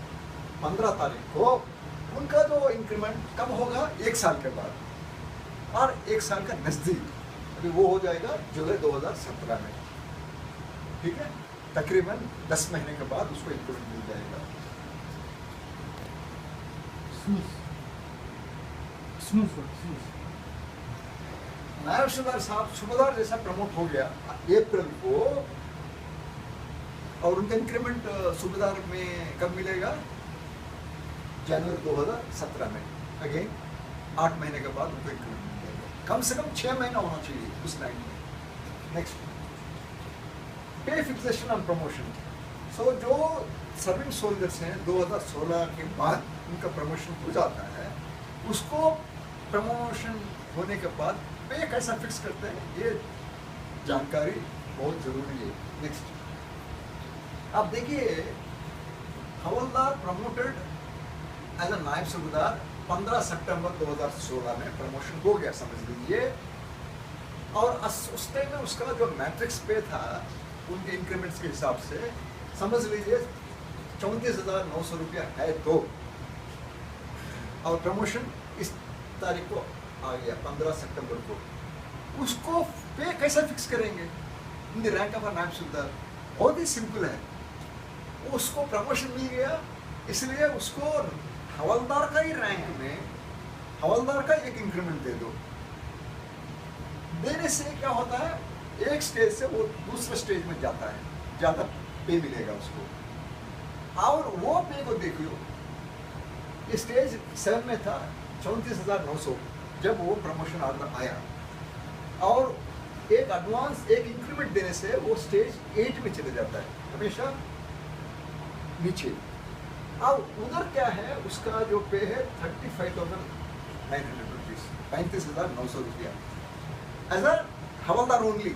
15 तारीख को, उनका जो इंक्रीमेंट कब होगा 1 साल के बाद, और 1 साल का नजदीक अभी वो हो जाएगा जुलाई 2017 में। ठीक है, तकरीबन 10 महीने के बाद उसको इंक्रीमेंट मिल जाएगा। नायब सुबेदार साहब सुबेदार जैसा प्रमोट हो गया अप्रैल को, और उनका इंक्रीमेंट सूबेदार में कब मिलेगा? जनवरी 2017 में। अगेन 8 महीने के बाद उनको इंक्रीमेंट मिलेगा। कम से कम 6 महीना होना चाहिए उस लाइन में। नेक्स्ट, पे फिक्सेशन ऑन प्रमोशन। सो जो सर्विंग सोल्जर्स हैं 2016 के बाद उनका प्रमोशन हो जाता है, उसको प्रमोशन होने के बाद पे कैसा फिक्स करते हैं, ये जानकारी बहुत जरूरी है। नेक्स्ट, आप देखिए, हवलदार प्रमोटेड एज अ नायब सूबेदार 15 सितंबर 2016 में प्रमोशन हो गया समझ लीजिए। और उस टाइम में उसका जो मैट्रिक्स पे था उनके इंक्रीमेंट्स के हिसाब से समझ लीजिए 34,900 रुपया है तो, और प्रमोशन इस तारीख को आ गया 15 सितंबर को, उसको पे कैसे फिक्स करेंगे इन द रैंक ऑफ नायब सूबेदार? बहुत ही सिंपल है, उसको प्रमोशन मिल गया इसलिए उसको हवलदार का ही रैंक में हवलदार का एक इंक्रीमेंट दे दो। देने से क्या होता है, एक स्टेज से वो दूसरे स्टेज में जाता है, ज़्यादा पे मिलेगा उसको। और वो पे को देखियो, स्टेज 7 में था 34,900 जब वो प्रमोशन ऑर्डर आया, और एक एडवांस एक इंक्रीमेंट देने से वो स्टेज 8 में चले जाता है, हमेशा नीचे। अब उधर क्या है, उसका जो पे है 35,900 रुपीज, 35,900 रुपया as a havildar only.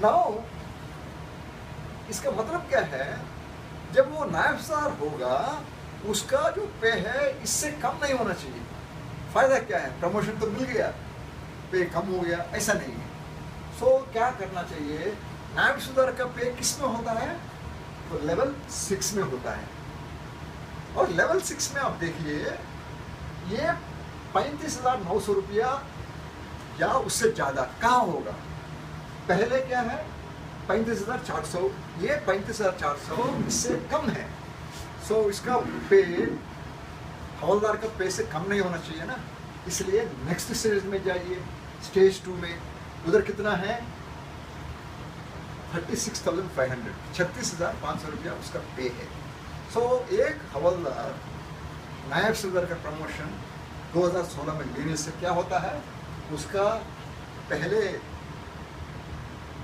Now इसका मतलब क्या है, जब वो नायब सूबेदार होगा उसका जो पे है इससे कम नहीं होना चाहिए। फायदा क्या है, प्रमोशन तो मिल गया, पे कम हो गया, ऐसा नहीं है। सो क्या करना चाहिए, नायब सूबेदार का पे किस में होता है, तो लेवल 6 में होता है। और लेवल 6 में आप देखिए, ये 35,900 रुपया या उससे ज़्यादा कहाँ होगा। पहले क्या है 35,400, ये 35,400 इससे कम है। सो इसका पे हवलदार का पे से कम नहीं होना चाहिए ना, इसलिए नेक्स्ट स्टेज में जाइए, स्टेज 2 में। उधर कितना है 36,500, 36,500 रुपया उसका पे है। सो एक हवलदार नायब सूबेदार का प्रमोशन 2016 में लेने से क्या होता है, उसका पहले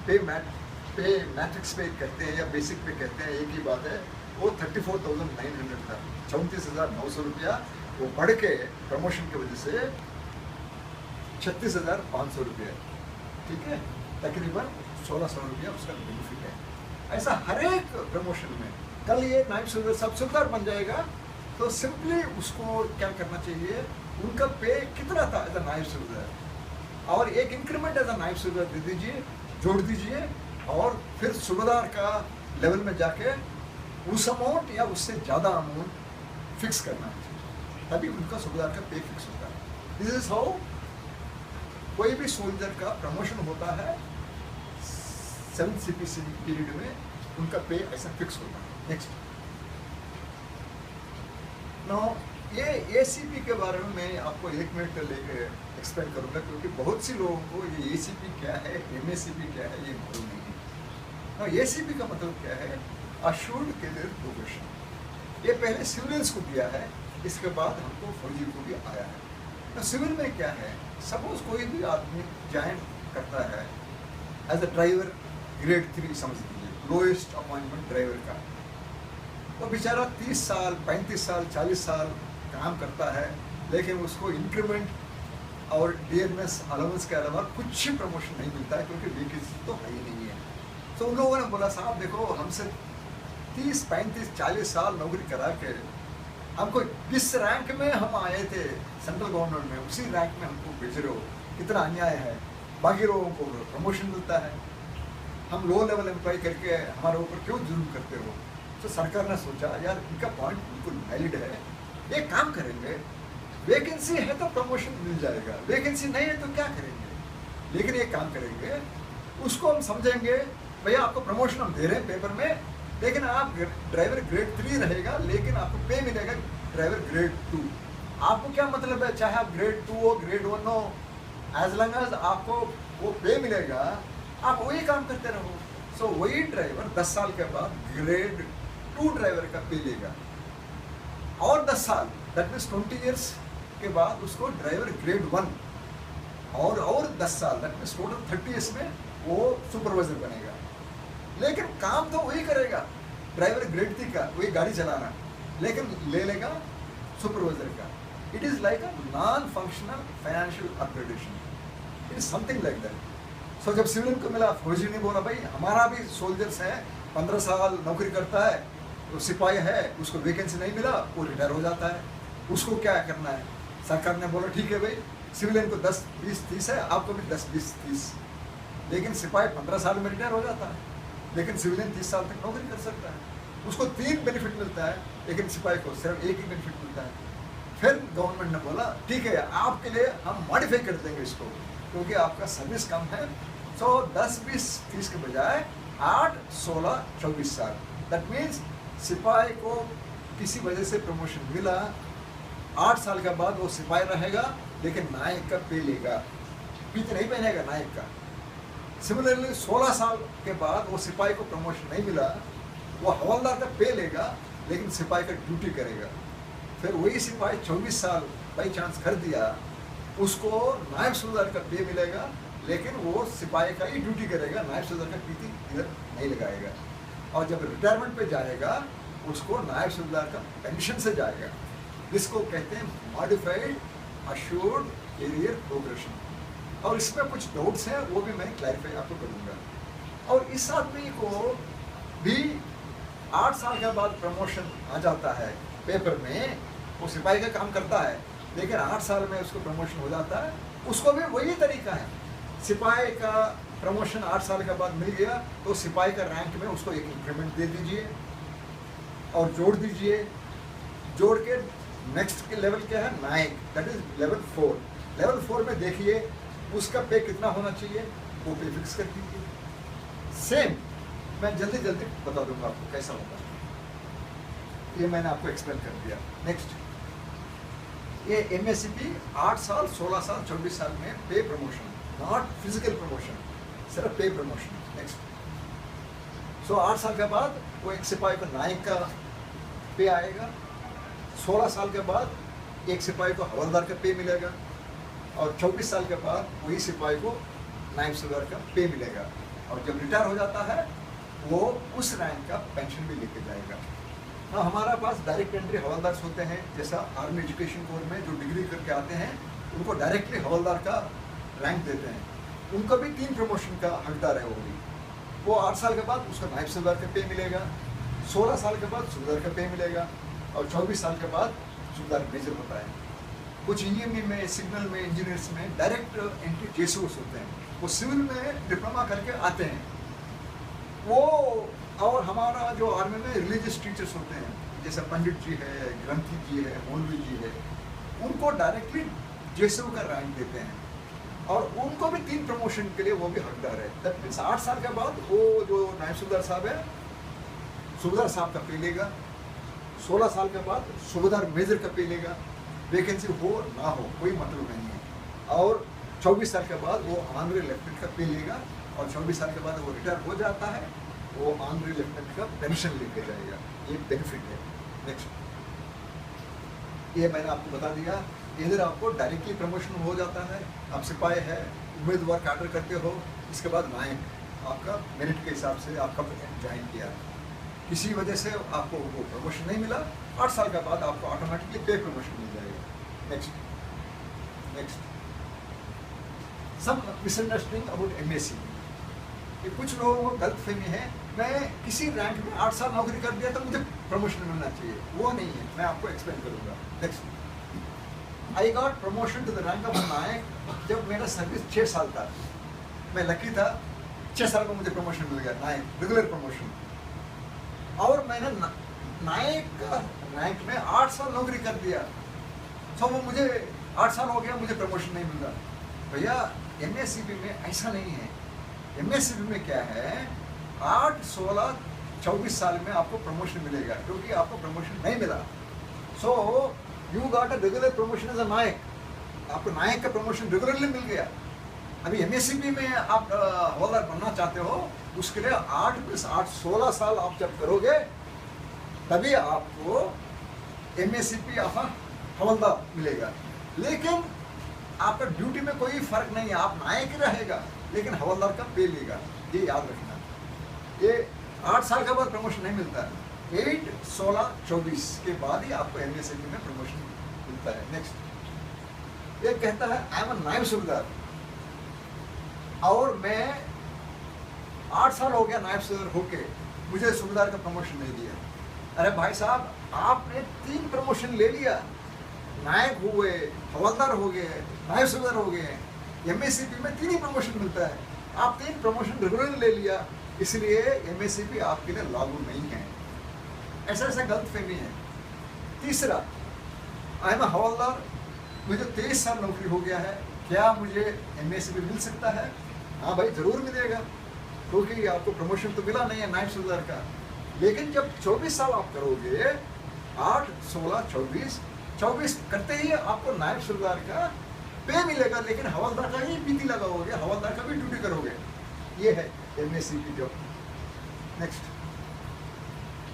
पे मैट्रिक्स पे कहते हैं या बेसिक पे कहते हैं, एक ही बात है, वो 34,900 था, 34,900 रुपया, वो बढ़ के प्रमोशन की वजह से 36,500 रुपया, ठीक है, तकरीबन 1,600 रुपया उसका बेनिफिट है। ऐसा हर एक प्रमोशन में। कल ये नायब सूबेदार सब सूबेदार बन जाएगा, तो सिंपली उसको क्या करना चाहिए, उनका पे कितना था एज अ नायब सूबेदार, और एक इंक्रीमेंट एज अ नायब सूबेदार दे दीजिए, जोड़ दीजिए, और फिर सूबेदार का लेवल में जाके उस अमाउंट या उससे ज़्यादा अमाउंट फिक्स करना है, तभी उनका सूबेदार का पे फिक्स होता है। दिस इज हाउ कोई भी सोल्जर का प्रमोशन होता है 7th CPC पीरियड में, उनका पे ऐसा फिक्स होता है। नेक्स्ट, नाउ ये ACP के बारे में मैं आपको 1 मिनट लेके एक्सप्लेन करूँगा, क्योंकि बहुत सी लोगों को ये ACP क्या है, MACP क्या है, ये मालूम नहीं है। नाउ ACP का मतलब क्या है, अश्योर्ड कैरियर प्रोग्रेशन। ये पहले सिविलियंस को दिया है, इसके बाद हमको फौजी को भी आया है। तो सिविल में क्या है, सपोज कोई भी आदमी ज्वाइन करता है एज अ ड्राइवर ग्रेड 3 समझ लीजिए, लोएस्ट अपॉइंटमेंट ड्राइवर का, तो बेचारा 30 साल 35 साल 40 साल काम करता है, लेकिन उसको इंक्रीमेंट और डियरनेस अलाउंस के अलावा कुछ प्रमोशन नहीं मिलता है, क्योंकि वैकेंसी तो है ही नहीं है। तो उन लोगों ने बोला, साहब देखो, हमसे 30 35 40 साल नौकरी करा के हमको किस रैंक में हम आए थे सेंट्रल गवर्नमेंट में, उसी रैंक में हमको भेज रहे हो, कितना अन्याय है। बाकी लोगों को प्रमोशन मिलता है, हम लो लेवल एम्प्लॉय करके हमारे ऊपर क्यों जुल्म करते हो। तो सरकार ने सोचा, यार इनका पॉइंट बिल्कुल वैलिड है, एक काम करेंगे, वैकेंसी है तो प्रमोशन मिल जाएगा, वैकेंसी नहीं है तो क्या करेंगे, लेकिन एक काम करेंगे, उसको हम समझेंगे, भैया आपको प्रमोशन हम दे रहे हैं पेपर में, लेकिन आप ड्राइवर ग्रेड 3 रहेगा, लेकिन आपको पे मिलेगा ड्राइवर ग्रेड 2। आपको क्या मतलब है, चाहे आप ग्रेड 2 हो ग्रेड 1 हो, एज लॉन्ग एज आपको वो पे मिलेगा, आप वही काम करते रहो। सो वही ड्राइवर 10 साल के बाद ग्रेड 2 ड्राइवर का पे लेगा, और 10 साल दैट मीन्स 20 ईयर्स के बाद उसको ड्राइवर ग्रेड 1, और 10 साल दैट मीन्स टोटल 30 ईयर्स में वो सुपरवाइजर बनेगा। लेकिन काम तो वही करेगा, ड्राइवर ग्रेड 3 का वही गाड़ी चलाना, लेकिन ले लेगा सुपरवाइजर का। It is like a non functional financial upgradation, it is something like that. So जब सिविलियन को मिला, फौजी ने बोला भाई हमारा भी सोल्जर्स है, 15 साल नौकरी करता है, तो सिपाही है, उसको वैकेंसी नहीं मिला, वो रिटायर हो जाता है, उसको क्या करना है। सरकार ने बोला ठीक है भाई, सिविलियन को 10, 20, 30 है, आपको भी 10, 20, 30। लेकिन सिपाही 15 साल में रिटायर हो जाता है, लेकिन सिविलियन 30 साल तक नौकरी कर सकता है। उसको 3 बेनिफिट मिलता है, लेकिन सिपाही को सिर्फ एक ही बेनिफिट मिलता है। फिर गवर्नमेंट ने बोला ठीक है, आपके लिए हम मॉडिफाई कर देंगे इसको, क्योंकि आपका सर्विस कम है। सो 10, 20, 30 के बजाय 8, 16, 24 साल। दैट मीन्स सिपाही को किसी वजह से प्रमोशन मिला, 8 साल के बाद वो सिपाही रहेगा, लेकिन नायक का पे लेगा, पीते नहीं पहनेगा नायक का। सिमिलरली 16 साल के बाद वो सिपाही को प्रमोशन नहीं मिला, वो हवलदार का पे लेगा, लेकिन सिपाही का ड्यूटी करेगा। फिर वही सिपाही 24 साल बाई चांस कर दिया, उसको नायब सूबेदार का पे मिलेगा, लेकिन वो सिपाही का ही ड्यूटी करेगा, नायब सूबेदार का पीती इधर नहीं लगाएगा। और जब रिटायरमेंट पे जाएगा, उसको नायब सूबेदार का पेंशन से जाएगा। जिसको कहते हैं मॉडिफाइड अश्योर्ड कैरियर प्रोग्रेशन। और इसमें कुछ डाउट्स हैं, वो भी मैं क्लैरिफाई आपको करूँगा। और इस आदमी को भी 8 साल के बाद प्रमोशन आ जाता है पेपर में, वो सिपाही का काम करता है, लेकिन 8 साल में उसको प्रमोशन हो जाता है। उसको भी वही तरीका है, सिपाही का प्रमोशन 8 साल के बाद मिल गया, तो सिपाही का रैंक में उसको एक इंक्रीमेंट दे दीजिए और जोड़ दीजिए। जोड़ के नेक्स्ट के लेवल क्या है, नायक, दैट इज लेवल 4। लेवल 4 में देखिए उसका पे कितना होना चाहिए, वो पे फिक्स कर दीजिए। सेम मैं जल्दी जल्दी बता दूंगा आपको कैसा होगा, ये मैंने आपको एक्सप्लेन कर दिया। नेक्स्ट, ये MSCP 8 साल, 16 साल, 24 साल में पे प्रमोशन, नॉट फिजिकल प्रमोशन, सिर्फ पे प्रमोशन। नेक्स्ट, सो 8 साल के बाद वो एक सिपाही को नायक का पे आएगा, 16 साल के बाद एक सिपाही को हवलदार का पे मिलेगा, और 24 साल के बाद वही सिपाही को नायब सूबेदार का पे मिलेगा। और जब रिटायर हो जाता है, वो उस रैंक का पेंशन भी लेके जाएगा। हाँ, हमारा पास डायरेक्ट एंट्री हवलदार होते हैं, जैसा आर्मी एजुकेशन कोर में जो डिग्री करके आते हैं, उनको डायरेक्टली हवलदार का रैंक देते हैं। उनको भी 3 प्रमोशन का हकदार है वो 8 साल के बाद उसको नायब सूबेदार का पे मिलेगा, 16 साल के बाद सूबेदार का पे मिलेगा, और 24 साल के बाद सूबेदार मेजर होता है। कुछ EME में, सिग्नल में, इंजीनियर्स में डायरेक्ट एंट्री जेसूस होते हैं, वो सिविल में डिप्लोमा करके आते हैं वो। और हमारा जो आर्मी में रिलीजियस टीचर्स होते हैं, जैसे पंडित जी है, ग्रंथी जी है, मौलवी जी है, उनको डायरेक्टली जेसू का रैंक देते हैं, और उनको भी 3 प्रमोशन के लिए वो भी हकदार है। दैट मीन्स 8 साल के बाद वो जो नायब सूबेदार साहब है, सूबेदार साहब का पे लेगा, 16 साल के बाद सूबेदार मेजर का पे लेगा, वैकेंसी हो ना हो कोई मतलब नहीं है। और 24 साल के बाद वो ऑनरी लेफ्टिनेंट का पे लेगा, और 24 साल के बाद वो रिटायर हो जाता है, वो ऑनरी लेफ्टिनेंट का पेंशन लेके जाएगा। ये बेनिफिट है। नेक्स्ट, ये मैंने आपको बता दिया। इधर आपको डायरेक्टली प्रमोशन हो जाता है, आप सिपाही है, उम्मीदवार का ऑर्डर करते हो, इसके बाद नायक आपका मेरिट के हिसाब से आपका ज्वाइन किया, किसी वजह से आपको वो प्रमोशन नहीं मिला, 8 साल के बाद आपको ऑटोमेटिकली पे प्रमोशन मिल जाएगा। Next, some misunderstanding about MSCP। ये कुछ लोगों को गलतफहमी है, मैं किसी रैंक में 8 साल नौकरी कर दिया तो मुझे प्रमोशन मिलना चाहिए, वो नहीं है, मैं आपको एक्सप्लेन करूँगा। Next, I got promotion to the rank of Naik जब मेरा सर्विस 6 साल था। मैं लकी था, 6 साल में मुझे प्रमोशन मिल गया, नायक, रेगुलर प्रमोशन। और मैंने नायक का रैंक में 8 साल नौकरी कर दिया, तो वो मुझे 8 साल हो गया, मुझे प्रमोशन नहीं मिल रहा। भैया MSCP में ऐसा नहीं है। MSCP में क्या है, 8, 16, 24 साल में आपको प्रमोशन मिलेगा, क्योंकि आपको प्रमोशन नहीं मिला। So you got a regular promotion as a Naik, आपको नायक का प्रमोशन रेगुलरली मिल गया, अभी एमएससीपी में आप हवलदार बनना चाहते हो, उसके लिए 8 + 8 16 साल आप जब करोगे तभी आपको एमएससीपी हवलदार मिलेगा। लेकिन आपका ड्यूटी में कोई फर्क नहीं है, आप नायक ही रहेगा लेकिन हवलदार का पे लेगा, ये याद रखना। ये 8 साल के बाद प्रमोशन नहीं मिलता है, 8, 16, 24 के बाद ही आपको एमएससीपी में प्रमोशन मिलता है। नेक्स्ट, ये कहता है आई एम अ नायब सूबेदार और मैं 8 साल हो गया नायब सूबेदार होके, मुझे सूबेदार का प्रमोशन नहीं दिया। अरे भाई साहब, आपने 3 प्रमोशन ले लिया, नायक हुए, हवलदार हो गए, नायब सूबेदार हो गए। एमएससीपी में 3 ही प्रमोशन मिलता है, आप 3 प्रमोशन रेगुलर ले लिया, इसलिए एमएससीपी आपके लिए लागू नहीं है। ऐसा गलतफहमी है। तीसरा, आई एम हवलदार, मुझे 23 साल नौकरी हो गया है, क्या मुझे एमएससीपी मिल सकता है? हाँ भाई, जरूर मिलेगा, क्योंकि आपको प्रमोशन तो मिला नहीं है नायब सूबेदार का। लेकिन जब 24 साल आप करोगे, 8, 16, 24 करते ही आपको नायब सूबेदार का पे मिलेगा, लेकिन हवलदार का ही पीती लगाओगे, हवलदार का भी ड्यूटी करोगे। ये है MSCP job. Next,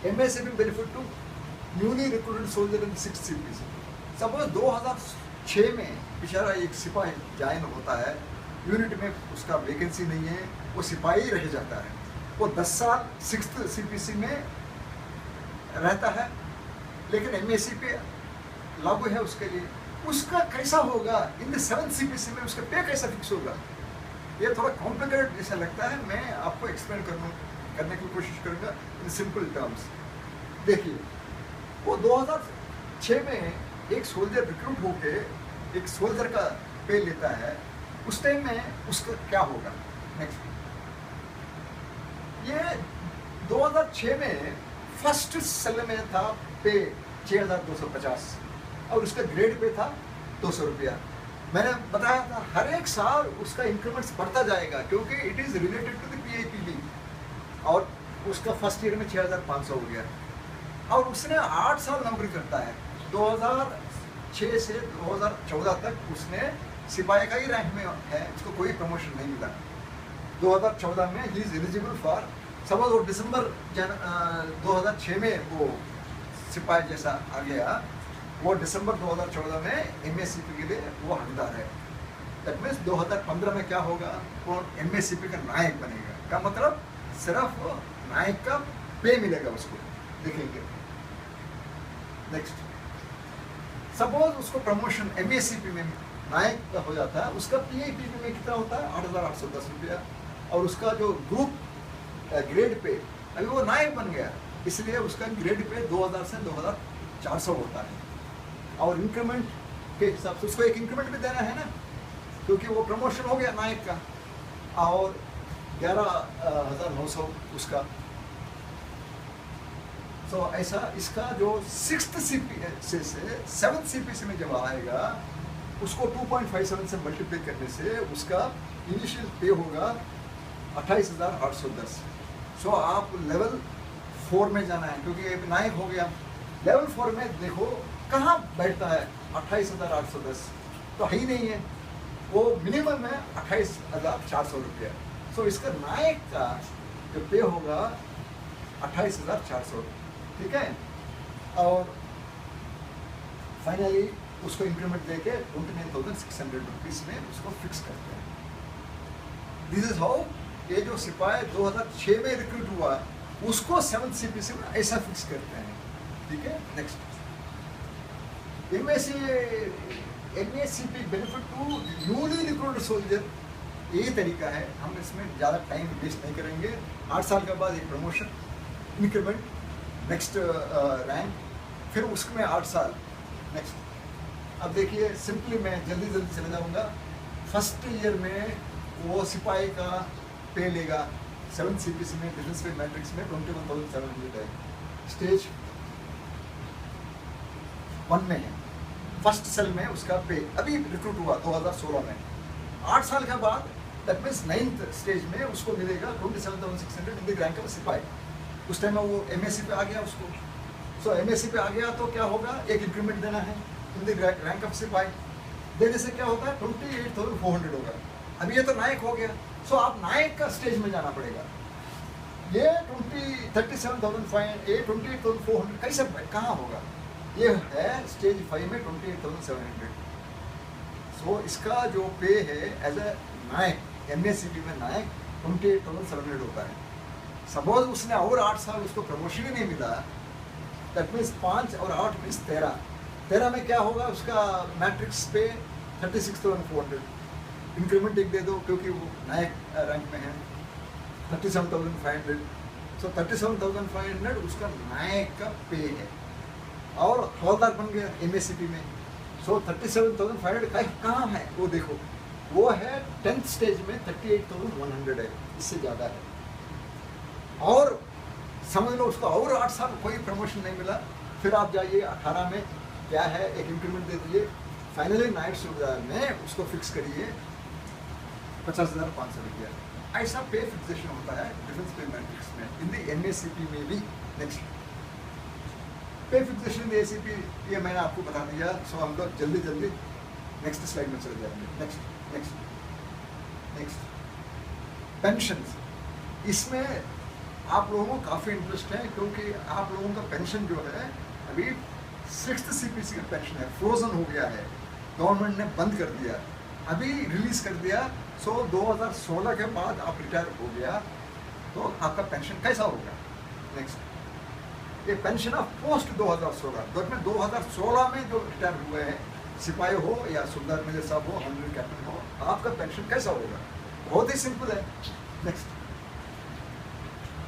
MSCP benefit to newly recruited soldier in 6 CPC। Suppose 2006 में बेचारा एक सिपाही ज्वाइन होता है, यूनिट में उसका वैकेंसी नहीं है, वो सिपाही रह जाता है, वो 10 साल 6th CPC में रहता है, लेकिन एमएससीपी लागू है उसके लिए। उसका कैसा होगा इन द 7th CPC में, उसका पे कैसा फिक्स होगा? ये थोड़ा कॉम्प्लिकेटेड जैसा लगता है, मैं आपको एक्सप्लेन करने की कोशिश करूँगा इन सिंपल टर्म्स। देखिए, वो 2006 में एक सोल्जर रिक्रूट होके एक सोल्जर का पे लेता है, उस टाइम में उसका क्या होगा? नेक्स्ट, ये 2006 में फर्स्ट सेल में था पे 6250 और उसका ग्रेड पे था 200 रुपया। मैंने बताया था हर एक साल उसका इंक्रीमेंट्स बढ़ता जाएगा, क्योंकि it is related to the PIPB, और उसका फर्स्ट ईयर में 6500 हो गया और उसने 8 साल नौकरी करता है। 2006 से 2014 तक उसने सिपाही का ही रैंक में है, उसको कोई प्रमोशन नहीं मिला। 2014 में he is eligible for, suppose वो दिसंबर 2006 में वो सिपाही जैसा आ गया, वो दिसंबर 2014 में एमएससीपी के लिए वो हकदार है। दैट मीन्स 2015 में क्या होगा, वो एमएससीपी का नायक बनेगा। का मतलब सिर्फ नायक का पे मिलेगा उसको, देखेंगे। नेक्स्ट, सपोज उसको प्रमोशन एमएससीपी में नायक का हो जाता है, उसका PIPB में कितना होता है? 8810 रुपया, और उसका जो ग्रुप ग्रेड पे, अभी वो नायक बन गया, इसलिए उसका ग्रेड पे 2000 से 2400 होता है। और इंक्रीमेंट के हिसाब से उसको एक इंक्रीमेंट भी देना है ना, क्योंकि वो प्रमोशन हो गया नायक का, और 11,900 उसका। तो ऐसा इसका जो 6th CPC से 7th CPC में जब आएगा, उसको 2.57 से मल्टीप्लाई करने से उसका इनिशियल पे होगा 28,810। सो आप लेवल 4 में जाना है, क्योंकि नायक हो गया। लेवल 4 में देखो कहाँ बैठता है, 28,810 तो है ही नहीं है, वो मिनिमम है 28,400 रुपया। सो इसका नायक का जो पे होगा 28,400, ठीक है। और फाइनली उसको इंक्रीमेंट देके 29,600 रुपीज़ में उसको फिक्स करते हैं। दिस इज हाउ ये जो सिपाही 2006 में रिक्रूट हुआ उसको 7th CPC में ऐसा फिक्स करते हैं, ठीक है। Next, MSCP benefit to newly recruited soldier, यही तरीका है। हम इसमें ज़्यादा टाइम वेस्ट नहीं करेंगे। 8 साल के बाद एक प्रमोशन, इंक्रीमेंट, नेक्स्ट रैंक, फिर उसमें 8 साल। नेक्स्ट, अब देखिए सिंपली मैं जल्दी चले जाऊँगा। फर्स्ट ईयर में वो सिपाही का पे लेगा 7th CPC में डिफेंस पे मैट्रिक्स में 21,700 है, स्टेज 1 में है। फर्स्ट सेल में उसका पे अभी रिक्रूट हुआ 2016 में। 8 साल के बाद दैट मीन्स 9th स्टेज में उसको मिलेगा 27,600 इन द रैंक ऑफ सिपाही। उस टाइम में वो एमएससी पे आ गया उसको। सो एमएससी पे आ गया तो क्या होगा, एक इंक्रीमेंट देना है इन द रैंक ऑफ सिपाही। देने से क्या होता है 28,400 होगा। अभी ये तो नायक हो गया, सो आप नायक का स्टेज में जाना पड़ेगा। ये 37,500, ये 28,400 कैसे कहाँ होगा? ये है स्टेज 5 में 28,700। सो इसका जो पे है एज ए नायक MACP में नायक 28,700 होता है। सपोज उसने और 8 साल उसको प्रमोशन ही नहीं मिला, दैट मीन्स 5 और 8 मीन्स 13 में क्या होगा? उसका मैट्रिक्स पे 36,400 इंक्रीमेंट एक दे दो क्योंकि वो नायक रैंक में है 37,500। सो 37,500 उसका नायक का पे है और हवलदार बन गया MACP में। सो 37,500 कहाँ है वो देखो, वो है 10th स्टेज में 38,100 है, इससे ज़्यादा है। और समझ लो उसको और 8 साल कोई प्रमोशन नहीं मिला, फिर आप जाइए 18 में क्या है, एक इंक्रीमेंट दे दीजिए, फाइनली नाइट सुविधा में उसको फिक्स करिए 50,500 रुपया। ऐसा पे फिक्सेशन होता है डिफेंस पे मैट्रिक्स में, इन दी MACP में भी। नेक्स्ट पे फिक्सेशन ACP ये मैंने आपको बता दिया। सो हम लोग जल्दी जल्दी नेक्स्ट स्लाइड में चले जाएंगे। Next next next pension. इसमें आप लोगों को काफ़ी इंटरेस्ट है क्योंकि आप लोगों का पेंशन जो है अभी 6th CPC का पेंशन है, फ्रोजन हो गया है, गवर्नमेंट ने बंद कर दिया, अभी रिलीज कर दिया। सो 2016 के बाद आप रिटायर हो गया तो आपका पेंशन कैसा होगा? नेक्स्ट ये पेंशन ऑफ पोस्ट 2016, तो में 2016 में जो रिटायर हुए हैं, सिपाही हो या सुबेदार मेजर साहब हो, ऑनरेरी कैप्टन हो, आपका पेंशन कैसा होगा? बहुत ही सिंपल है। नेक्स्ट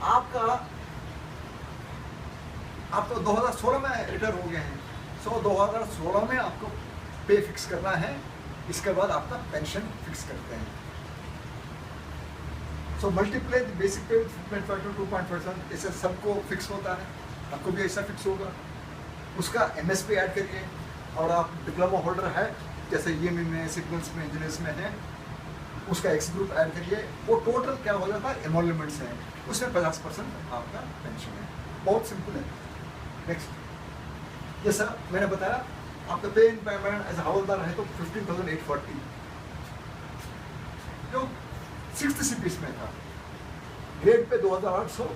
आप तो 2016 में रिटायर हो गए हैं, सो 2016 में आपको पे फिक्स करना है, इसके बाद आपका पेंशन फिक्स करते हैं। सो मल्टीप्लाई बेसिक पे 2.5%, इससे सबको फिक्स होता है, आपको भी ऐसा फिक्स होगा। उसका MSP ऐड करिए, और आप डिप्लोमा होल्डर है जैसे EME में, सिग्नल्स में, इंजीनियर्स में है, उसका X ग्रुप ऐड करिए, वो टोटल क्या हो जाता है? एमोलमेंट्स हैं, उसमें 50% आपका पेंशन है। बहुत सिंपल है। नेक्स्ट जैसा मैंने बताया, आपका पे इन पेमेंट एज हवलदार है तो 15,840 जो 6th CPC में था, ग्रेड पे 2,800,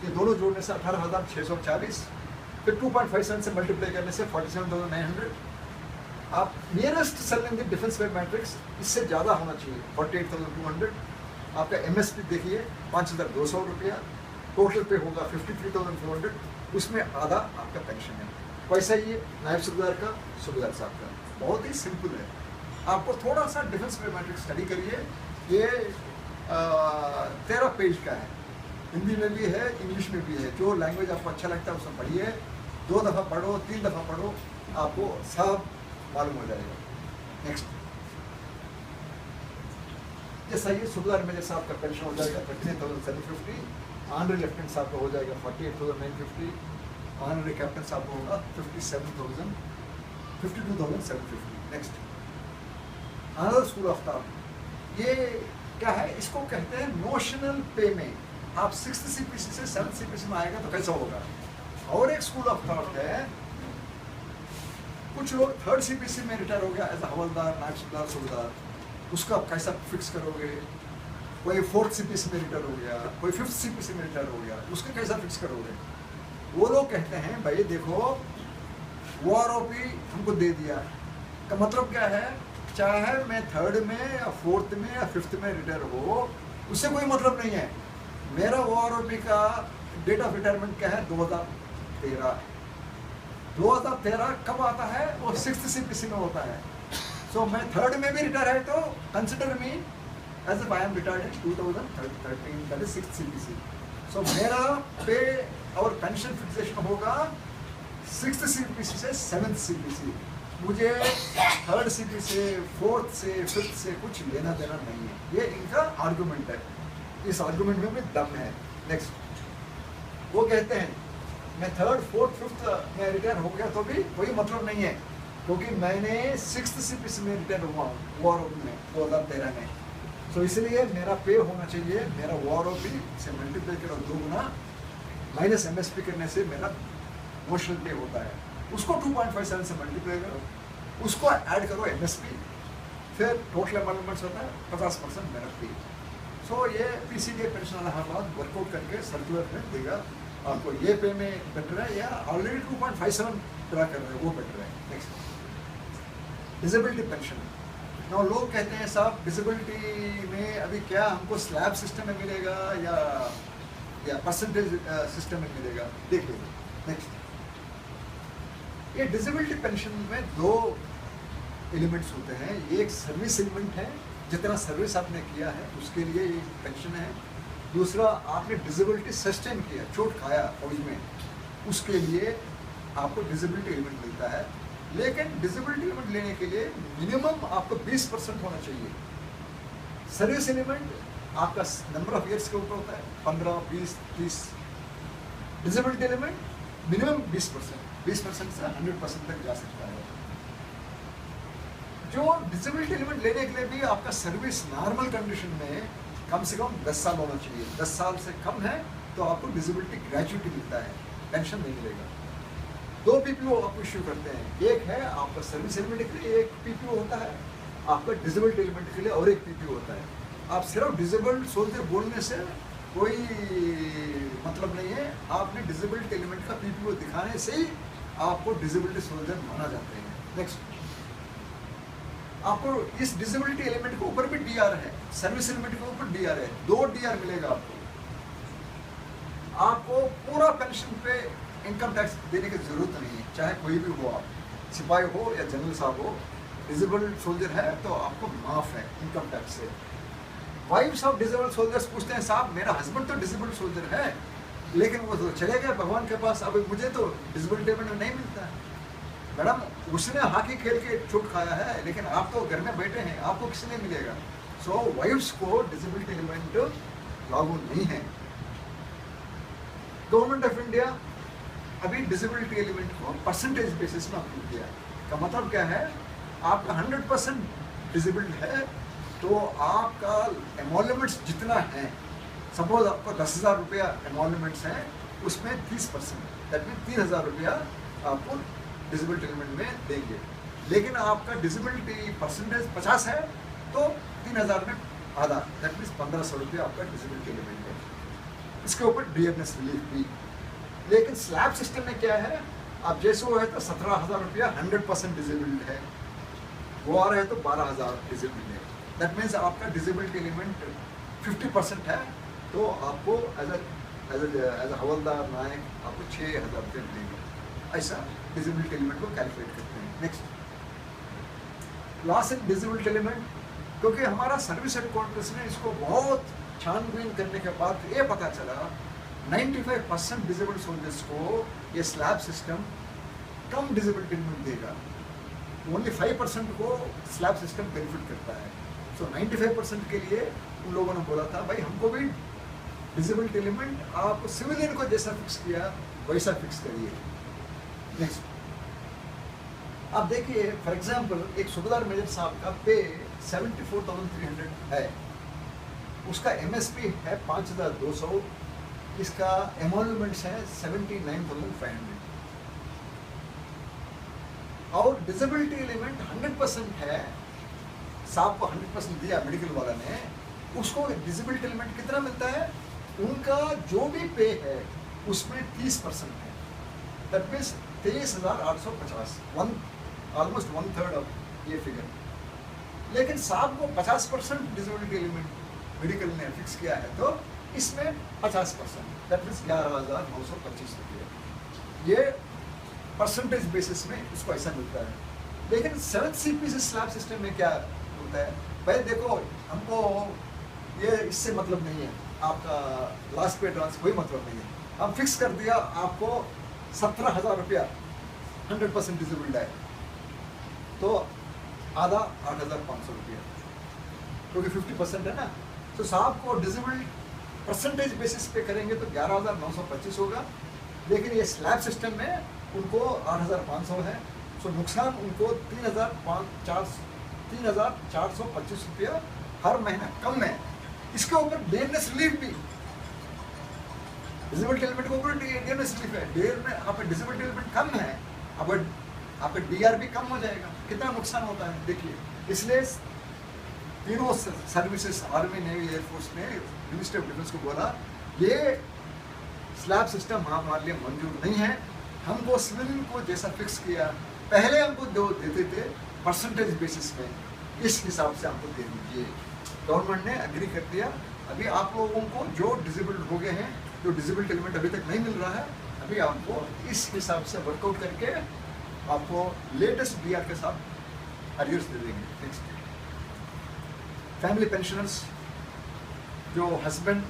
ये दोनों जोड़ने से 18,640, फिर 2.57 से मल्टीप्लाई करने से 47,900। आप nearest cell in the defence pay matrix इससे ज़्यादा होना चाहिए, 48,200। आपका MSP देखिए 5,200 रुपया, टोटल पे होगा 53,400, उसमें आधा आपका पेंशन है। वैसा ही ये नायब सुबेदार का, सुबेदार साहब का, बहुत ही सिंपल है। आपको थोड़ा सा डिफेंस पे मैट्रिक्स स्टडी करिए, ये 13 पेज का है, हिंदी में भी है, इंग्लिश में भी है, जो लैंग्वेज आपको अच्छा लगता है उसमें पढ़िए, 2 दफ़ा पढ़ो, 3 दफ़ा पढ़ो, आपको सब मालूम हो जाएगा। नेक्स्ट जैसा ये सुबेदार मेजर साहब का पेंशन हो जाएगा 39,750, ऑनरेरी लेफ्टिनेंट साहब का हो जाएगा 48,950, ऑनरेरी कैप्टन साहब का होगा 52,750। Next another school of thought, ये क्या है? इसको कहते हैं नोशनल पे में। आप 6th CPC से 7th CPC में आएगा तो कैसा होगा? और एक स्कूल ऑफ थॉट है, कुछ लोग 3rd CPC में रिटायर हो गया एज हवलदार, नायब सुबेदार, सूबेदार, उसका आप कैसा फिक्स करोगे? कोई 4th CPC में रिटायर हो गया, कोई 5th CPC में रिटायर हो गया, उसका कैसा फिक्स करोगे? वो लोग कहते हैं भाई देखो OROP हमको दे दिया, का मतलब क्या है? चाहे मैं 3rd में या 4th में या 5th में रिटायर हो, उससे कोई मतलब नहीं है। मेरा OROP का डेट ऑफ रिटायरमेंट क्या है? 2013। 2013 कब आता है? वो 6th CPC में होता है। सो मैं 3rd में भी रिटायर है तो consider me as if I am retired in 2013, that is 6th CPC। So मेरा पे और पेंशन फिक्सेशन होगा 6th CPC से 7th CPC। मुझे 3rd CPC से, 4th से, 5th से कुछ लेना देना नहीं है। ये इनका आर्गुमेंट है, इस आर्गुमेंट में भी दम है। नेक्स्ट वो कहते हैं मैं 3rd, 4th, 5th में रिटायर हो गया तो भी कोई मतलब नहीं है, क्योंकि मैंने 6th CPC में रिटायर हुआ OROP में 2013 में। सो इसलिए मेरा पे होना चाहिए, मेरा OROP से मल्टीप्लाई करो 2 गुना, माइनस MSP करने से मेरा नोशनल पे होता है, उसको 2.57 से मल्टीप्लाई करो, उसको ऐड करो MSP, फिर टोटल एमॉल्यूमेंट्स होता है 50% मेरिट पे। सो ये पीसीडीए पेंशन इलाहाबाद वर्कआउट करके सर्कुलर में देगा आपको, ये पे में बेटर है या ऑलरेडी 2.57 ड्रा कर रहे हैं वो बेटर है। Next disability pension. ना लोग कहते हैं साहब डिसेबिलिटी में अभी क्या हमको स्लैब सिस्टम में मिलेगा या परसेंटेज सिस्टम में मिलेगा, देख लीजिए। नेक्स्ट, ये डिसेबिलिटी पेंशन में दो एलिमेंट्स होते हैं, एक सर्विस एलिमेंट है, जितना सर्विस आपने किया है उसके लिए ये पेंशन है। दूसरा आपने डिसेबिलिटी सस्टेन किया, चोट खाया फौज में, उसके लिए आपको डिसेबिलिटी एलिमेंट मिलता है। लेकिन डिसेबिलिटी एलिमेंट लेने के लिए मिनिमम आपको 20% होना चाहिए। सर्विस एलिमेंट आपका नंबर ऑफ ईयर्स के ऊपर होता है, 15, 20, 30। डिसेबिलिटी एलिमेंट मिनिमम 20% से 100% तक जा सकता है। जो डिसेबिलिटी एलिमेंट लेने के लिए भी आपका सर्विस नॉर्मल कंडीशन में कम से कम 10 साल होना चाहिए। 10 साल से कम है तो आपको डिसेबिलिटी ग्रेजुइटी मिलता है, पेंशन नहीं मिलेगा। 2 पीपीओ आप इश्यू करते हैं, एक है आपका सर्विस एलिमेंट के लिए एक पीपीओ होता है, आपका डिसेबिलिटी एलिमेंट के लिए और एक पीपीओ होता है। आप सिर्फ डिसेबल्ड सोल्जर बोलने से कोई मतलब नहीं है, आपने डिसेबिलिटी एलिमेंट का पीपीओ दिखाने से ही आपको डिसेबिलिटी सोल्जर माना जाते हैं। नेक्स्ट, आपको इस डिसेबिलिटी एलिमेंट के ऊपर भी डीआर है, सर्विस एलिमेंट के ऊपर डीआर है, 2 डीआर मिलेगा आपको। आपको पूरा पेंशन पे इनकम टैक्स देने की जरूरत नहीं है, चाहे कोई भी हो, आप सिपाही हो या जनरल साहब हो, डिसेबल्ड सोल्जर है तो आपको माफ है इनकम टैक्स से। वाइफ्स ऑफ डिसेबल्ड सोल्जर्स पूछते हैं साहब मेरा हस्बैंड तो डिसेबल्ड सोल्जर है लेकिन वो तो चले गए भगवान के पास, अब मुझे तो डिसेबिलिटी एलिमेंट नहीं मिलता है। मैडम उसने हॉकी खेल के चोट खाया है लेकिन आप तो घर में बैठे हैं, आपको किसने मिलेगा। सो वाइफ्स को डिसेबिलिटी एलिमेंट लागू नहीं है। गवर्नमेंट ऑफ इंडिया अभी डिसेबिलिटी एलिमेंट को परसेंटेज बेसिस में अप्रूव किया का मतलब क्या है, आपका 100% डिसेबल्ड है तो आपका एमोल्यूमेंट्स जितना है, सपोज आपको 10,000 रुपया एमोल्यूमेंट्स हैं, उसमें 30% दैट मीन 3,000 रुपया आपको डिसेबिलिटी एलिमेंट में देंगे। लेकिन आपका डिसेबिलिटी परसेंटेज 50 है तो 3,000 में आधा दैट मीन 1,500 रुपया आपका डिसेबिलिटी एलिमेंट है। इसके ऊपर डियरनेस रिलीफ भी। लेकिन स्लैब सिस्टम में क्या है, आप जैसे वो है तो 17,000 रुपया 100% डिसेबल्ड है, वो आ रहे हैं तो 12,000 डिसेबल्ड है। दैट मीन्स आपका डिसेबिलिटी एलिमेंट 50% है तो आपको एज ए हवलदार नायक आपको 6,000 रुपये मिलेंगे। ऐसा डिसेबिलिटी एलिमेंट को कैलकुलेट करते हैं। Next, loss in disability element, क्योंकि हमारा सर्विस हेडक्वार्टर्स ने इसको बहुत छानबीन करने के बाद ये पता चला 95% डिसेबल्ड सोल्जर्स को ये स्लैब सिस्टम कम डिसेबिलिटी एलिमेंट देगा, ओनली 5% को स्लैब सिस्टम बेनिफिट करता है। सो 95% के लिए उन लोगों ने बोला था भाई हमको भी डिसेबिलिटी एलिमेंट आप सिविलियन को जैसा फिक्स किया वैसा फिक्स करिए। नेक्स्ट, आप देखिए फॉर एग्जांपल एक सूबेदार मेजर साहब का पे 74,300 है, उसका एमएसपी है 5,200, इसका एमोल्यूमेंट्स है 79,500 और डिसेबिलिटी एलिमेंट 100% है, साहब को 100% दिया मेडिकल वाला ने, उसको डिसेबिलिटी एलिमेंट कितना मिलता है, उनका जो भी पे है उसमें 30% है, दैट मीन्स 23,850, ऑलमोस्ट 1/3 ऑफ ये फिगर। लेकिन साहब को 50% डिसेबिलिटी एलिमेंट मेडिकल ने फिक्स किया है तो इसमें 50% दैट मीन्स 11,925 रुपये, ये परसेंटेज बेसिस में इसको ऐसा मिलता है। लेकिन 7th CPC स्लैब सिस्टम में क्या होता है, भाई देखो हमको ये इससे मतलब नहीं है, आपका लास्ट पे ट्रांस कोई मतलब नहीं है, हम फिक्स कर दिया आपको 17,000 रुपया 100% डिसेबल्ड है तो आधा 8,500 रुपया, क्योंकि 50% है ना। तो साहब को डिसेबल्ड परसेंटेज बेसिस पे करेंगे तो 11,925 होगा, लेकिन ये स्लैब सिस्टम में उनको 8,500 है, सो नुकसान उनको 3,425 रुपया हर महीना कम है। इसके ऊपर डियरनेस रिलीफ भी, डिसेबिलिटी एलिमेंट के ऊपर डियरनेस रिलीफ है, डियर में आपका डिसेबिलिटी एलिमेंट कम है, अब आपका डीआर भी कम हो जाएगा, कितना नुकसान होता है देखिए। इसलिए तीनों सर्विसेज, आर्मी, नेवी, एयरफोर्स ने मिनिस्ट्री ऑफ डिफेंस को बोला ये स्लैब सिस्टम हमारे लिए मंजूर नहीं है, हमको सिविलियन को जैसा फिक्स किया पहले हमको जो देते थे परसेंटेज बेसिस में, इस हिसाब से हमको दे दीजिए। गवर्नमेंट ने एग्री कर दिया। अभी आप लोगों को जो डिसेबल्ड हो गए हैं, जो डिसेबल्ड एलिमेंट अभी तक नहीं मिल रहा है, अभी आपको इस हिसाब से वर्कआउट करके आपको लेटेस्ट डीआर के साथ अरियर्स दे देंगे। नेक्स्ट, फैमिली पेंशनर्स, जो हस्बैंड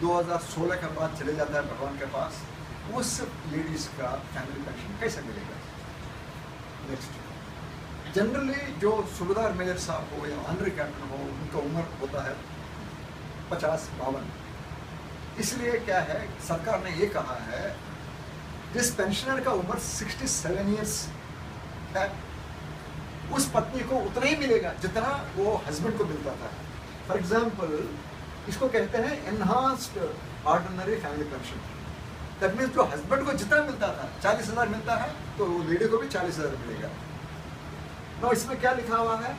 2016 के बाद चले जाता है भगवान के पास, उस लेडीज का फैमिली पेंशन कैसे मिलेगा। नेक्स्ट, जनरली जो सूबेदार मेजर साहब हो या ऑनरी कैप्टन हो, उनका उम्र होता है 50-52। इसलिए क्या है, सरकार ने ये कहा है जिस पेंशनर का उम्र 67 ईयर्स है, उस पत्नी को उतना ही मिलेगा जितना वो हस्बैंड को मिलता था। फॉर एग्जाम्पल, इसको कहते हैं enhanced ordinary family pension. That means जो हस्बैंड को जितना मिलता था, 40,000 मिलता है, तो वो लेडी को भी 40,000 मिलेगा। ना इसमें क्या लिखा हुआ है,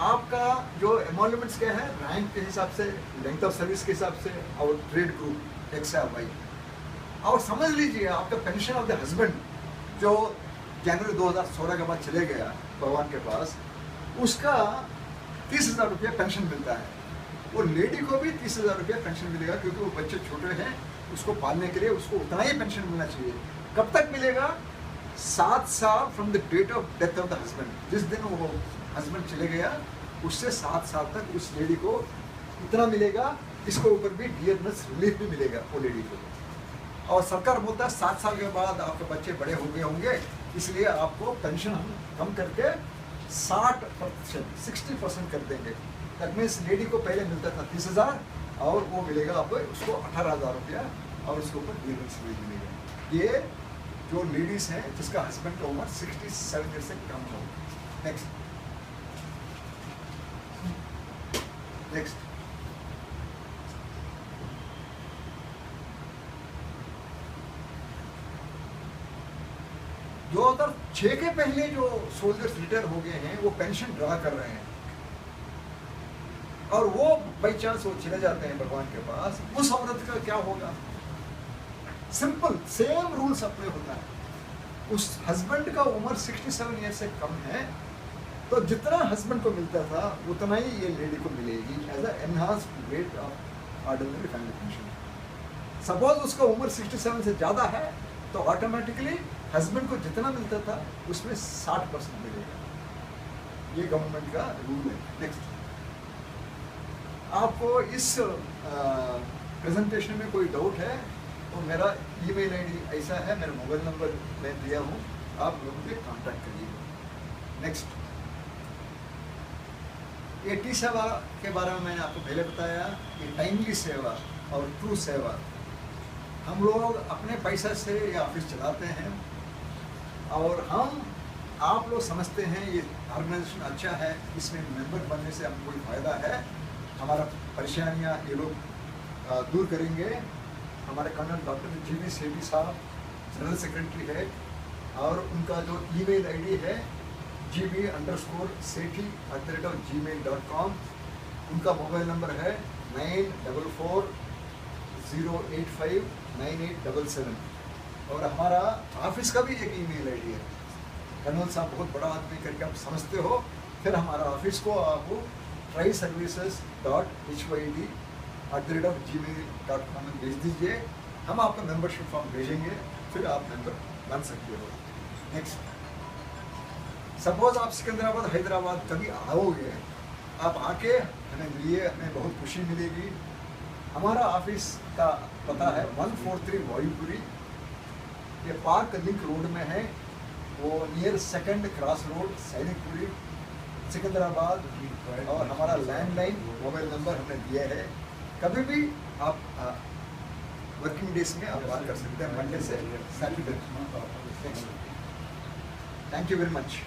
आपका जो एमोल्यूमेंट्स क्या है, रैंक के हिसाब से, लेंथ ऑफ सर्विस के हिसाब से, और ट्रेड ग्रुप एक्स या वाई। और समझ लीजिए आपका पेंशन ऑफ द हस्बैंड जो जनवरी 2016 के बाद चले गया भगवान के पास, उसका 30,000 रुपया पेंशन मिलता है। वो लेडी को भी 30,000 रुपया पेंशन मिलेगा, क्योंकि वो बच्चे छोटे हैं, उसको पालने के लिए उसको उतना ही पेंशन मिलना चाहिए। कब तक मिलेगा? 7 साल from the date of death of the husband. जिस दिन वो हस्बैंड चले गया उससे 7 साल तक उस लेडी को इतना मिलेगा। इसके ऊपर भी डियरनेस रिलीफ भी मिलेगा वो लेडी को। और सरकार बोलता है 7 साल के बाद आपके बच्चे बड़े हो गए होंगे, इसलिए आपको पेंशन हम कम करके 60%, 60% कर देंगे। दैट मीन्स लेडी को पहले मिलता था 30,000 और वो मिलेगा आपको उसको 18,000 रुपया, और उसके ऊपर डियरनेस रिलीफ मिलेगा। ये जो लेडीज हैं जिसका हस्बैंड का उम्र 67 ईयर से कम हो। नेक्स्ट, नेक्स्ट, 2006 के पहले जो सोल्जर्स रिटायर हो गए हैं वो पेंशन ड्रा कर रहे हैं, और वो बाई चांस वो चले जाते हैं भगवान के पास, उस औरत का क्या होगा? सिंपल सेम रूल्स अप्लाई होता है। उस हस्बैंड का उम्र 67 ईयर से कम है, तो जितना हस्बैंड को मिलता था उतना ही ये लेडी को मिलेगी as a enhanced rate of ordinary family pension. Suppose उसका उम्र 67 से ज़्यादा है, तो ऑटोमेटिकली हस्बैंड को जितना मिलता था उसमें 60% मिलेगा। ये गवर्नमेंट का रूल है। नेक्स्ट, आपको इस प्रेजेंटेशन में कोई डाउट है तो मेरा ईमेल आईडी ऐसा है, मेरा मोबाइल नंबर मैं दिया हूँ, आप लोगों से कांटेक्ट करिए। नेक्स्ट, ये टी सेवा के बारे में मैंने आपको पहले बताया कि टाइमली सेवा और ट्रू सेवा। हम लोग अपने पैसे से ये ऑफिस चलाते हैं, और आप लोग समझते हैं ये ऑर्गेनाइजेशन अच्छा है, इसमें मेंबर बनने से हमको कोई फ़ायदा है, हमारा परेशानियाँ ये लोग दूर करेंगे। हमारे कर्नल डॉक्टर GV सेठी साहब जनरल सेक्रेटरी है, और उनका जो ईमेल आईडी है gb_sethi@gmail.com। उनका मोबाइल नंबर है 9440859877, और हमारा ऑफिस का भी एक ईमेल आईडी है। कर्नल साहब बहुत बड़ा आदमी करके आप समझते हो, फिर हमारा ऑफिस को आप triservices.hyd@gmail.com में भेज दीजिए, हम आपको मेंबरशिप फॉर्म भेजेंगे, फिर आप मेंबर बन सकते हो। नेक्स्ट, सपोज आप सिकंदराबाद हैदराबाद कभी आओगे, आप आके हमें मिलिए, हमें बहुत खुशी मिलेगी। हमारा ऑफिस का पता है 143 वायुपुरी, ये पार्क लिंक रोड में है, वो near 2nd cross road, Sainikpuri, Secunderabad. और हमारा लैंडलाइन मोबाइल नंबर हमने दिया है। कभी भी आप वर्किंग डेज में आप बात कर सकते हैं, मंडे से Saturday. Thank you very much.